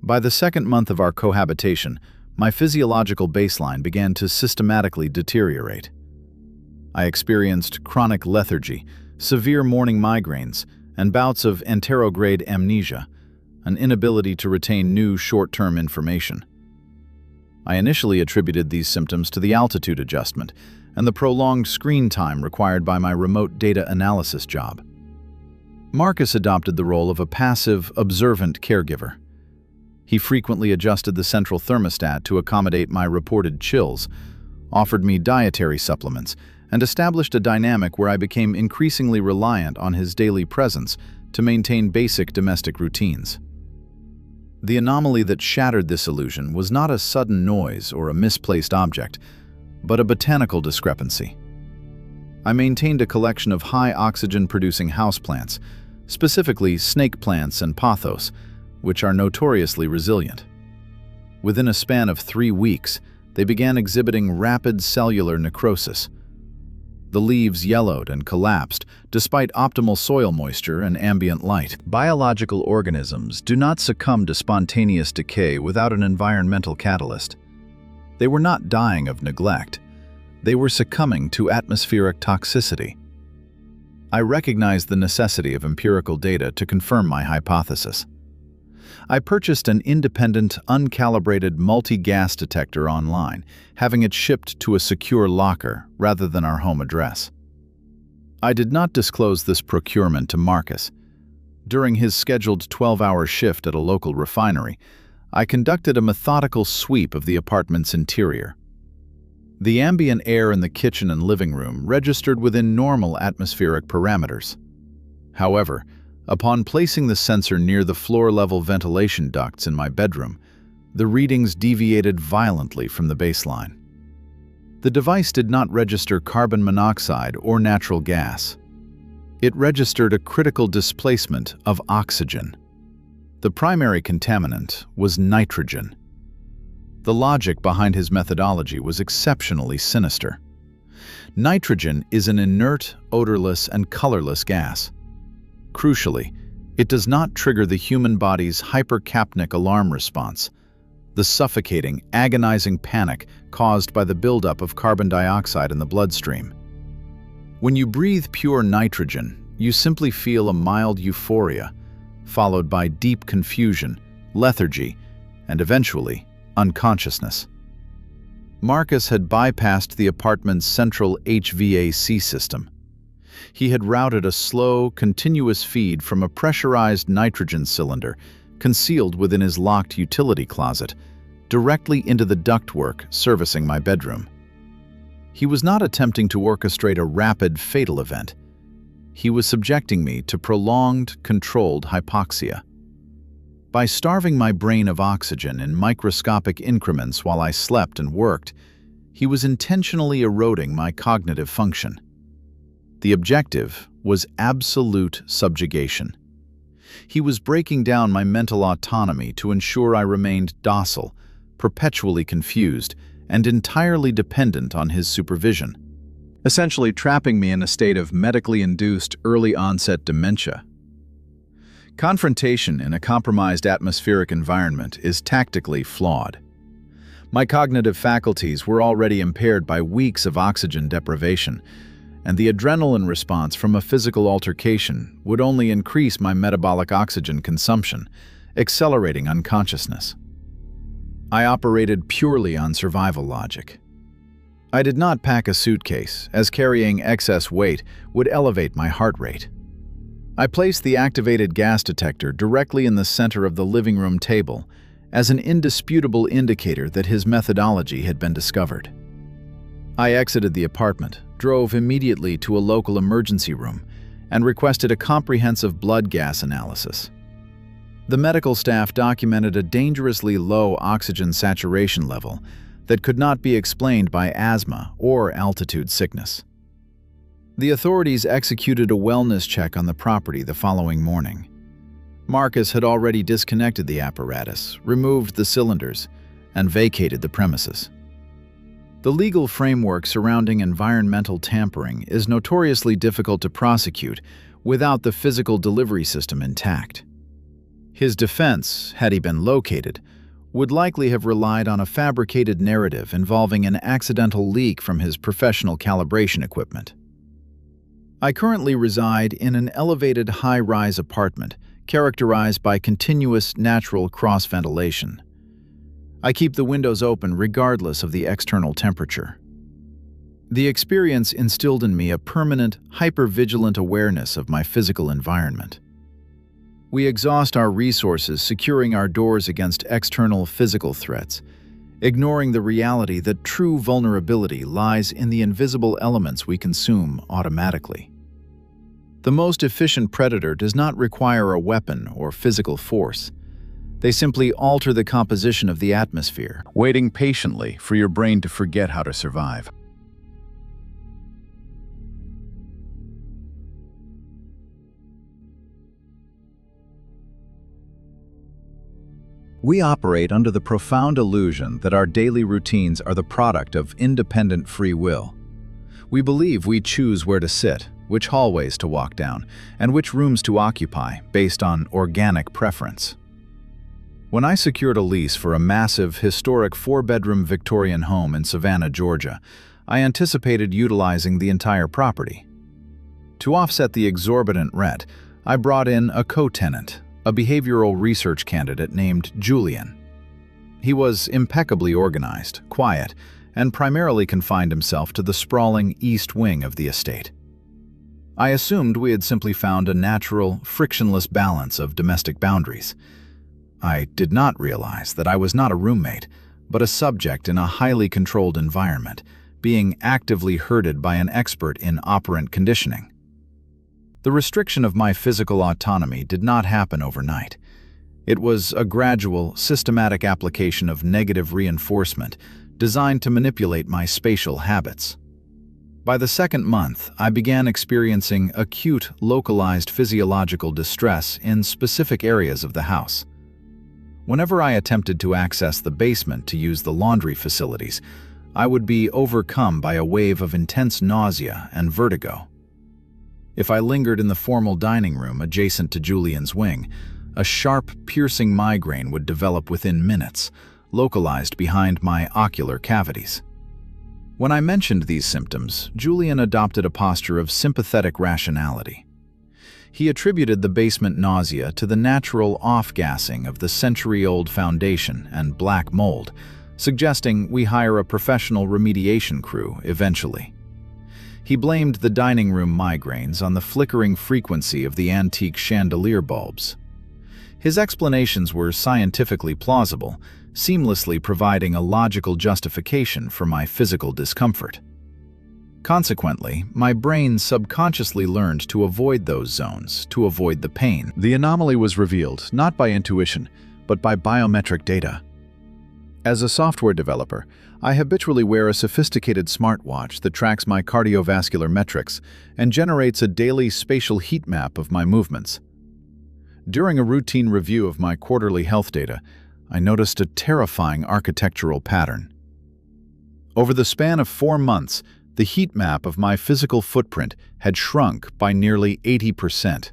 By the second month of our cohabitation, my physiological baseline began to systematically deteriorate. I experienced chronic lethargy, severe morning migraines, and bouts of anterograde amnesia, an inability to retain new short-term information. I initially attributed these symptoms to the altitude adjustment and the prolonged screen time required by my remote data analysis job. Marcus adopted the role of a passive, observant caregiver. He frequently adjusted the central thermostat to accommodate my reported chills, offered me dietary supplements, and established a dynamic where I became increasingly reliant on his daily presence to maintain basic domestic routines. The anomaly that shattered this illusion was not a sudden noise or a misplaced object, but a botanical discrepancy. I maintained a collection of high oxygen-producing houseplants, specifically snake plants and pothos, which are notoriously resilient. Within a span of 3 weeks, they began exhibiting rapid cellular necrosis. The leaves yellowed and collapsed despite optimal soil moisture and ambient light. Biological organisms do not succumb to spontaneous decay without an environmental catalyst. They were not dying of neglect. They were succumbing to atmospheric toxicity. I recognized the necessity of empirical data to confirm my hypothesis. I purchased an independent, uncalibrated multi-gas detector online, having it shipped to a secure locker rather than our home address. I did not disclose this procurement to Marcus. During his scheduled 12-hour shift at a local refinery, I conducted a methodical sweep of the apartment's interior. The ambient air in the kitchen and living room registered within normal atmospheric parameters. However, upon placing the sensor near the floor-level ventilation ducts in my bedroom, the readings deviated violently from the baseline. The device did not register carbon monoxide or natural gas. It registered a critical displacement of oxygen. The primary contaminant was nitrogen. The logic behind his methodology was exceptionally sinister. Nitrogen is an inert, odorless, and colorless gas. Crucially, it does not trigger the human body's hypercapnic alarm response, the suffocating, agonizing panic caused by the buildup of carbon dioxide in the bloodstream. When you breathe pure nitrogen, you simply feel a mild euphoria, followed by deep confusion, lethargy, and eventually, unconsciousness. Marcus had bypassed the apartment's central HVAC system. He had routed a slow, continuous feed from a pressurized nitrogen cylinder concealed within his locked utility closet directly into the ductwork servicing my bedroom. He was not attempting to orchestrate a rapid, fatal event. He was subjecting me to prolonged, controlled hypoxia. By starving my brain of oxygen in microscopic increments while I slept and worked, he was intentionally eroding my cognitive function. The objective was absolute subjugation. He was breaking down my mental autonomy to ensure I remained docile, perpetually confused, and entirely dependent on his supervision, essentially trapping me in a state of medically induced early-onset dementia. Confrontation in a compromised atmospheric environment is tactically flawed. My cognitive faculties were already impaired by weeks of oxygen deprivation, and the adrenaline response from a physical altercation would only increase my metabolic oxygen consumption, accelerating unconsciousness. I operated purely on survival logic. I did not pack a suitcase, as carrying excess weight would elevate my heart rate. I placed the activated gas detector directly in the center of the living room table as an indisputable indicator that his methodology had been discovered. I exited the apartment, drove immediately to a local emergency room, and requested a comprehensive blood gas analysis. The medical staff documented a dangerously low oxygen saturation level that could not be explained by asthma or altitude sickness. The authorities executed a wellness check on the property the following morning. Marcus had already disconnected the apparatus, removed the cylinders, and vacated the premises. The legal framework surrounding environmental tampering is notoriously difficult to prosecute without the physical delivery system intact. His defense, had he been located, would likely have relied on a fabricated narrative involving an accidental leak from his professional calibration equipment. I currently reside in an elevated high-rise apartment characterized by continuous natural cross-ventilation. I keep the windows open regardless of the external temperature. The experience instilled in me a permanent, hyper-vigilant awareness of my physical environment. We exhaust our resources securing our doors against external physical threats, ignoring the reality that true vulnerability lies in the invisible elements we consume automatically. The most efficient predator does not require a weapon or physical force. They simply alter the composition of the atmosphere, waiting patiently for your brain to forget how to survive. We operate under the profound illusion that our daily routines are the product of independent free will. We believe we choose where to sit, which hallways to walk down, and which rooms to occupy based on organic preference. When I secured a lease for a massive, historic 4-bedroom Victorian home in Savannah, Georgia, I anticipated utilizing the entire property. To offset the exorbitant rent, I brought in a co-tenant, a behavioral research candidate named Julian. He was impeccably organized, quiet, and primarily confined himself to the sprawling east wing of the estate. I assumed we had simply found a natural, frictionless balance of domestic boundaries. I did not realize that I was not a roommate, but a subject in a highly controlled environment, being actively herded by an expert in operant conditioning. The restriction of my physical autonomy did not happen overnight. It was a gradual, systematic application of negative reinforcement designed to manipulate my spatial habits. By the second month, I began experiencing acute, localized physiological distress in specific areas of the house. Whenever I attempted to access the basement to use the laundry facilities, I would be overcome by a wave of intense nausea and vertigo. If I lingered in the formal dining room adjacent to Julian's wing, a sharp, piercing migraine would develop within minutes, localized behind my ocular cavities. When I mentioned these symptoms, Julian adopted a posture of sympathetic rationality. He attributed the basement nausea to the natural off-gassing of the century-old foundation and black mold, suggesting we hire a professional remediation crew eventually. He blamed the dining room migraines on the flickering frequency of the antique chandelier bulbs. His explanations were scientifically plausible, seamlessly providing a logical justification for my physical discomfort. Consequently, my brain subconsciously learned to avoid those zones, to avoid the pain. The anomaly was revealed not by intuition, but by biometric data. As a software developer, I habitually wear a sophisticated smartwatch that tracks my cardiovascular metrics and generates a daily spatial heat map of my movements. During a routine review of my quarterly health data, I noticed a terrifying architectural pattern. Over the span of 4 months, the heat map of my physical footprint had shrunk by nearly 80%.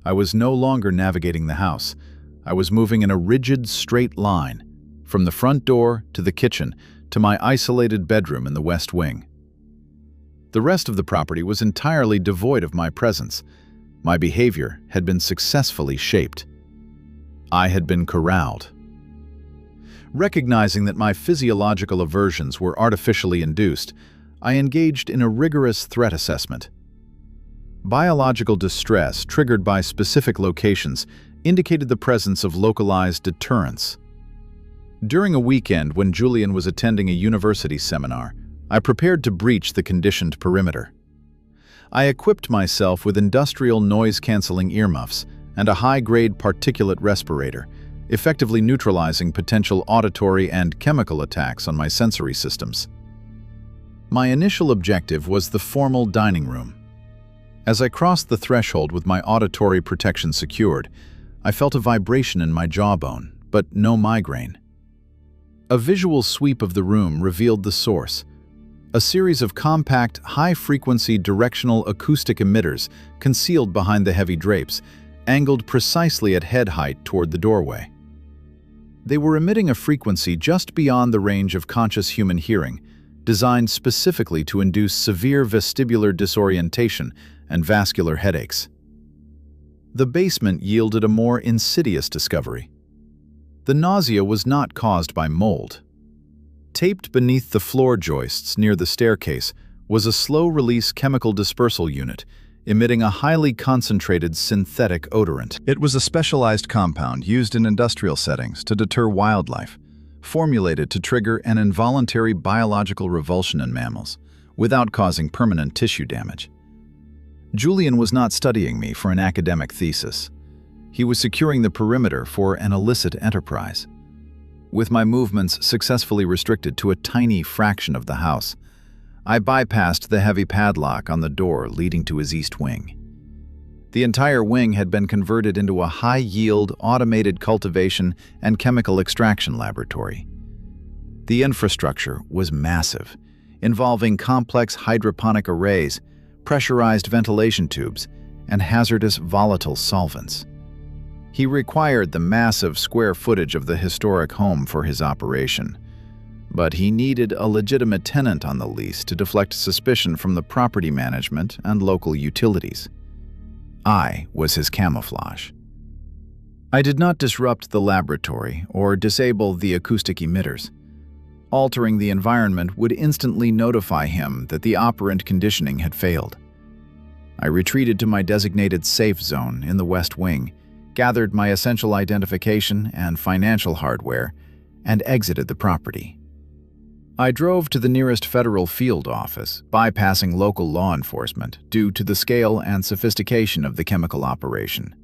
I was no longer navigating the house. I was moving in a rigid, straight line, from the front door to the kitchen to my isolated bedroom in the West Wing. The rest of the property was entirely devoid of my presence. My behavior had been successfully shaped. I had been corralled. Recognizing that my physiological aversions were artificially induced, I engaged in a rigorous threat assessment. Biological distress triggered by specific locations indicated the presence of localized deterrents. During a weekend when Julian was attending a university seminar, I prepared to breach the conditioned perimeter. I equipped myself with industrial noise-canceling earmuffs and a high-grade particulate respirator, effectively neutralizing potential auditory and chemical attacks on my sensory systems. My initial objective was the formal dining room. As I crossed the threshold with my auditory protection secured, I felt a vibration in my jawbone, but no migraine. A visual sweep of the room revealed the source: a series of compact, high-frequency directional acoustic emitters concealed behind the heavy drapes, angled precisely at head height toward the doorway. They were emitting a frequency just beyond the range of conscious human hearing, designed specifically to induce severe vestibular disorientation and vascular headaches. The basement yielded a more insidious discovery. The nausea was not caused by mold. Taped beneath the floor joists near the staircase was a slow-release chemical dispersal unit, emitting a highly concentrated synthetic odorant. It was a specialized compound used in industrial settings to deter wildlife, formulated to trigger an involuntary biological revulsion in mammals, without causing permanent tissue damage. Julian was not studying me for an academic thesis. He was securing the perimeter for an illicit enterprise. With my movements successfully restricted to a tiny fraction of the house, I bypassed the heavy padlock on the door leading to his east wing. The entire wing had been converted into a high-yield, automated cultivation and chemical extraction laboratory. The infrastructure was massive, involving complex hydroponic arrays, pressurized ventilation tubes, and hazardous volatile solvents. He required the massive square footage of the historic home for his operation, but he needed a legitimate tenant on the lease to deflect suspicion from the property management and local utilities. I was his camouflage. I did not disrupt the laboratory or disable the acoustic emitters. Altering the environment would instantly notify him that the operant conditioning had failed. I retreated to my designated safe zone in the West Wing, gathered my essential identification and financial hardware, and exited the property. I drove to the nearest federal field office, bypassing local law enforcement due to the scale and sophistication of the chemical operation.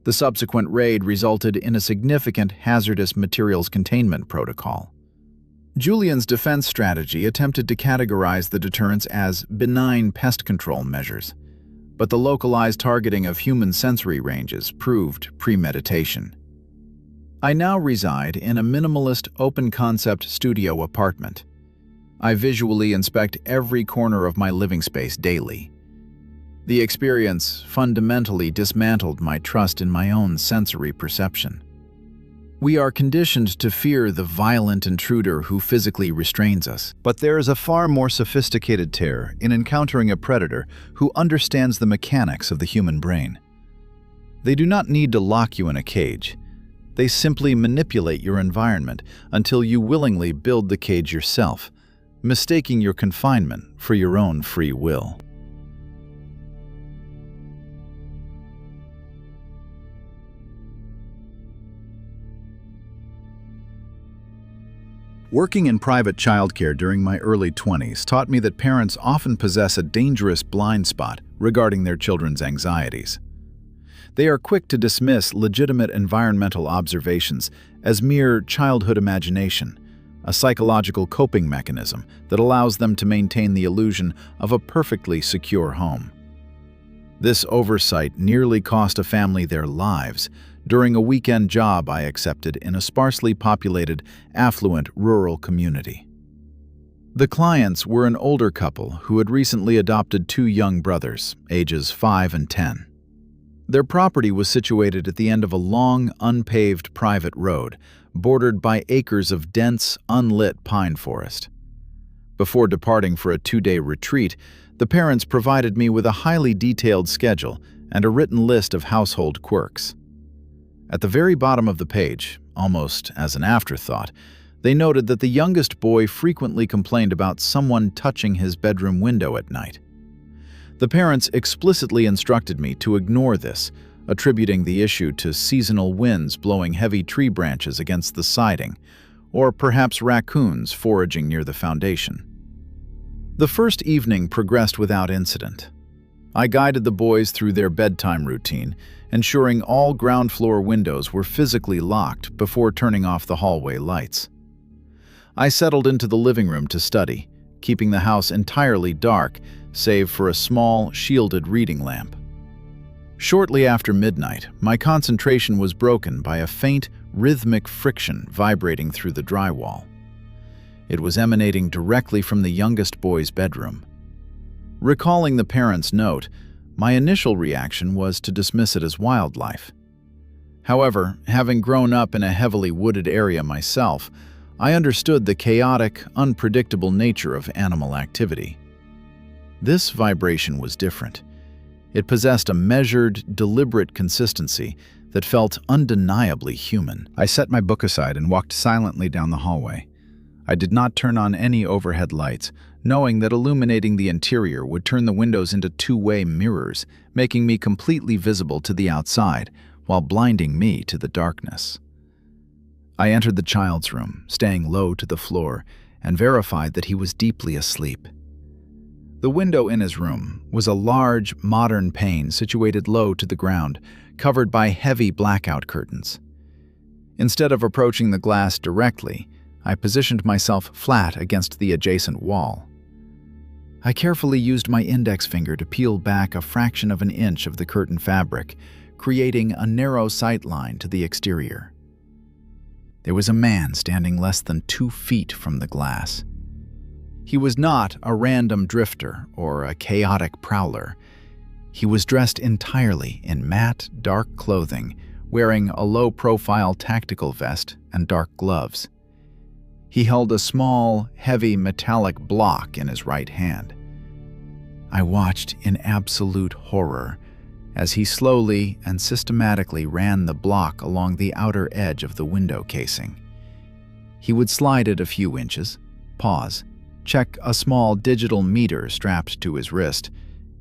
The subsequent raid resulted in a significant hazardous materials containment protocol. Julian's defense strategy attempted to categorize the deterrents as benign pest control measures, but the localized targeting of human sensory ranges proved premeditation. I now reside in a minimalist open-concept studio apartment. I visually inspect every corner of my living space daily. The experience fundamentally dismantled my trust in my own sensory perception. We are conditioned to fear the violent intruder who physically restrains us. But there is a far more sophisticated terror in encountering a predator who understands the mechanics of the human brain. They do not need to lock you in a cage. They simply manipulate your environment until you willingly build the cage yourself, mistaking your confinement for your own free will. Working in private childcare during my early 20s taught me that parents often possess a dangerous blind spot regarding their children's anxieties. They are quick to dismiss legitimate environmental observations as mere childhood imagination, a psychological coping mechanism that allows them to maintain the illusion of a perfectly secure home. This oversight nearly cost a family their lives during a weekend job I accepted in a sparsely populated, affluent rural community. The clients were an older couple who had recently adopted two young brothers, ages 5 and 10. Their property was situated at the end of a long, unpaved private road, bordered by acres of dense, unlit pine forest. Before departing for a 2-day retreat, the parents provided me with a highly detailed schedule and a written list of household quirks. At the very bottom of the page, almost as an afterthought, they noted that the youngest boy frequently complained about someone touching his bedroom window at night. The parents explicitly instructed me to ignore this, attributing the issue to seasonal winds blowing heavy tree branches against the siding, or perhaps raccoons foraging near the foundation. The first evening progressed without incident. I guided the boys through their bedtime routine, ensuring all ground floor windows were physically locked before turning off the hallway lights. I settled into the living room to study, keeping the house entirely dark, save for a small, shielded reading lamp. Shortly after midnight, my concentration was broken by a faint, rhythmic friction vibrating through the drywall. It was emanating directly from the youngest boy's bedroom. Recalling the parents' note, my initial reaction was to dismiss it as wildlife. However, having grown up in a heavily wooded area myself, I understood the chaotic, unpredictable nature of animal activity. This vibration was different. It possessed a measured, deliberate consistency that felt undeniably human. I set my book aside and walked silently down the hallway. I did not turn on any overhead lights, knowing that illuminating the interior would turn the windows into two-way mirrors, making me completely visible to the outside, while blinding me to the darkness. I entered the child's room, staying low to the floor, and verified that he was deeply asleep. The window in his room was a large, modern pane situated low to the ground, covered by heavy blackout curtains. Instead of approaching the glass directly, I positioned myself flat against the adjacent wall. I carefully used my index finger to peel back a fraction of an inch of the curtain fabric, creating a narrow sight line to the exterior. There was a man standing less than 2 feet from the glass. He was not a random drifter or a chaotic prowler. He was dressed entirely in matte, dark clothing, wearing a low-profile tactical vest and dark gloves. He held a small, heavy metallic block in his right hand. I watched in absolute horror as he slowly and systematically ran the block along the outer edge of the window casing. He would slide it a few inches, pause, check a small digital meter strapped to his wrist,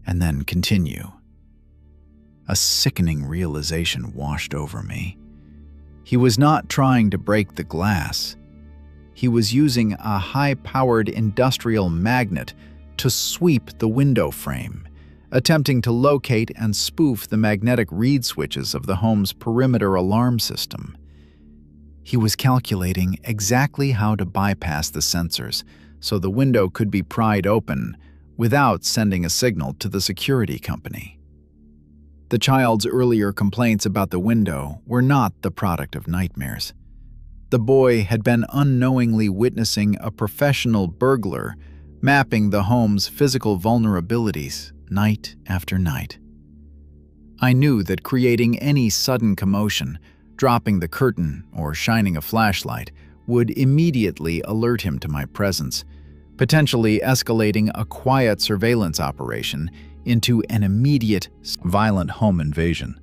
and then continue. A sickening realization washed over me. He was not trying to break the glass. He was using a high-powered industrial magnet to sweep the window frame, attempting to locate and spoof the magnetic reed switches of the home's perimeter alarm system. He was calculating exactly how to bypass the sensors so the window could be pried open without sending a signal to the security company. The child's earlier complaints about the window were not the product of nightmares. The boy had been unknowingly witnessing a professional burglar mapping the home's physical vulnerabilities night after night. I knew that creating any sudden commotion, dropping the curtain or shining a flashlight, would immediately alert him to my presence, potentially escalating a quiet surveillance operation into an immediate, violent home invasion.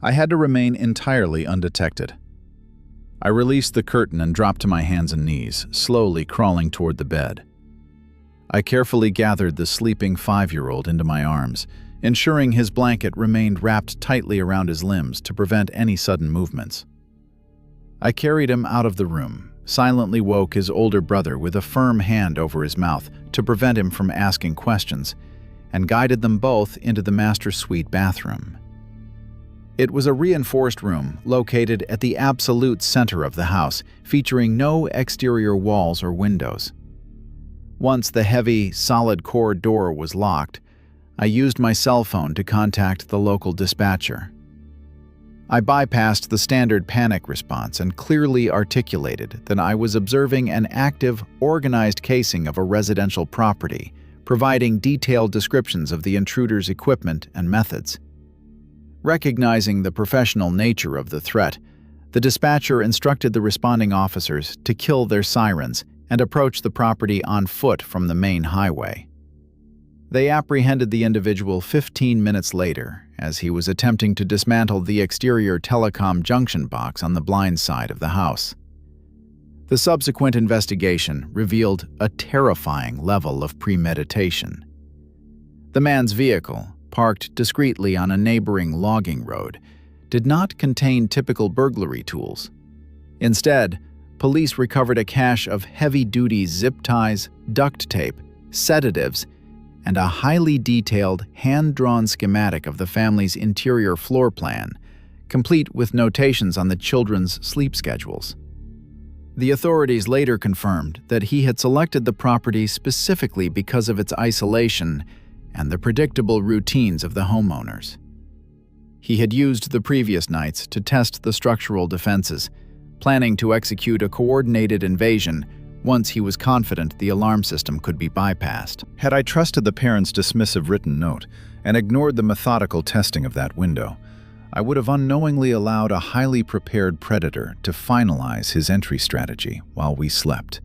I had to remain entirely undetected. I released the curtain and dropped to my hands and knees, slowly crawling toward the bed. I carefully gathered the sleeping 5-year-old into my arms, ensuring his blanket remained wrapped tightly around his limbs to prevent any sudden movements. I carried him out of the room, silently woke his older brother with a firm hand over his mouth to prevent him from asking questions, and guided them both into the master suite bathroom. It was a reinforced room located at the absolute center of the house, featuring no exterior walls or windows. Once the heavy, solid-core door was locked, I used my cell phone to contact the local dispatcher. I bypassed the standard panic response and clearly articulated that I was observing an active, organized casing of a residential property, providing detailed descriptions of the intruder's equipment and methods. Recognizing the professional nature of the threat, the dispatcher instructed the responding officers to kill their sirens and approach the property on foot from the main highway. They apprehended the individual 15 minutes later as he was attempting to dismantle the exterior telecom junction box on the blind side of the house. The subsequent investigation revealed a terrifying level of premeditation. The man's vehicle, parked discreetly on a neighboring logging road, did not contain typical burglary tools. Instead, police recovered a cache of heavy-duty zip ties, duct tape, sedatives, and a highly detailed, hand-drawn schematic of the family's interior floor plan, complete with notations on the children's sleep schedules. The authorities later confirmed that he had selected the property specifically because of its isolation and the predictable routines of the homeowners. He had used the previous nights to test the structural defenses, planning to execute a coordinated invasion once he was confident the alarm system could be bypassed. Had I trusted the parents' dismissive written note and ignored the methodical testing of that window, I would have unknowingly allowed a highly prepared predator to finalize his entry strategy while we slept.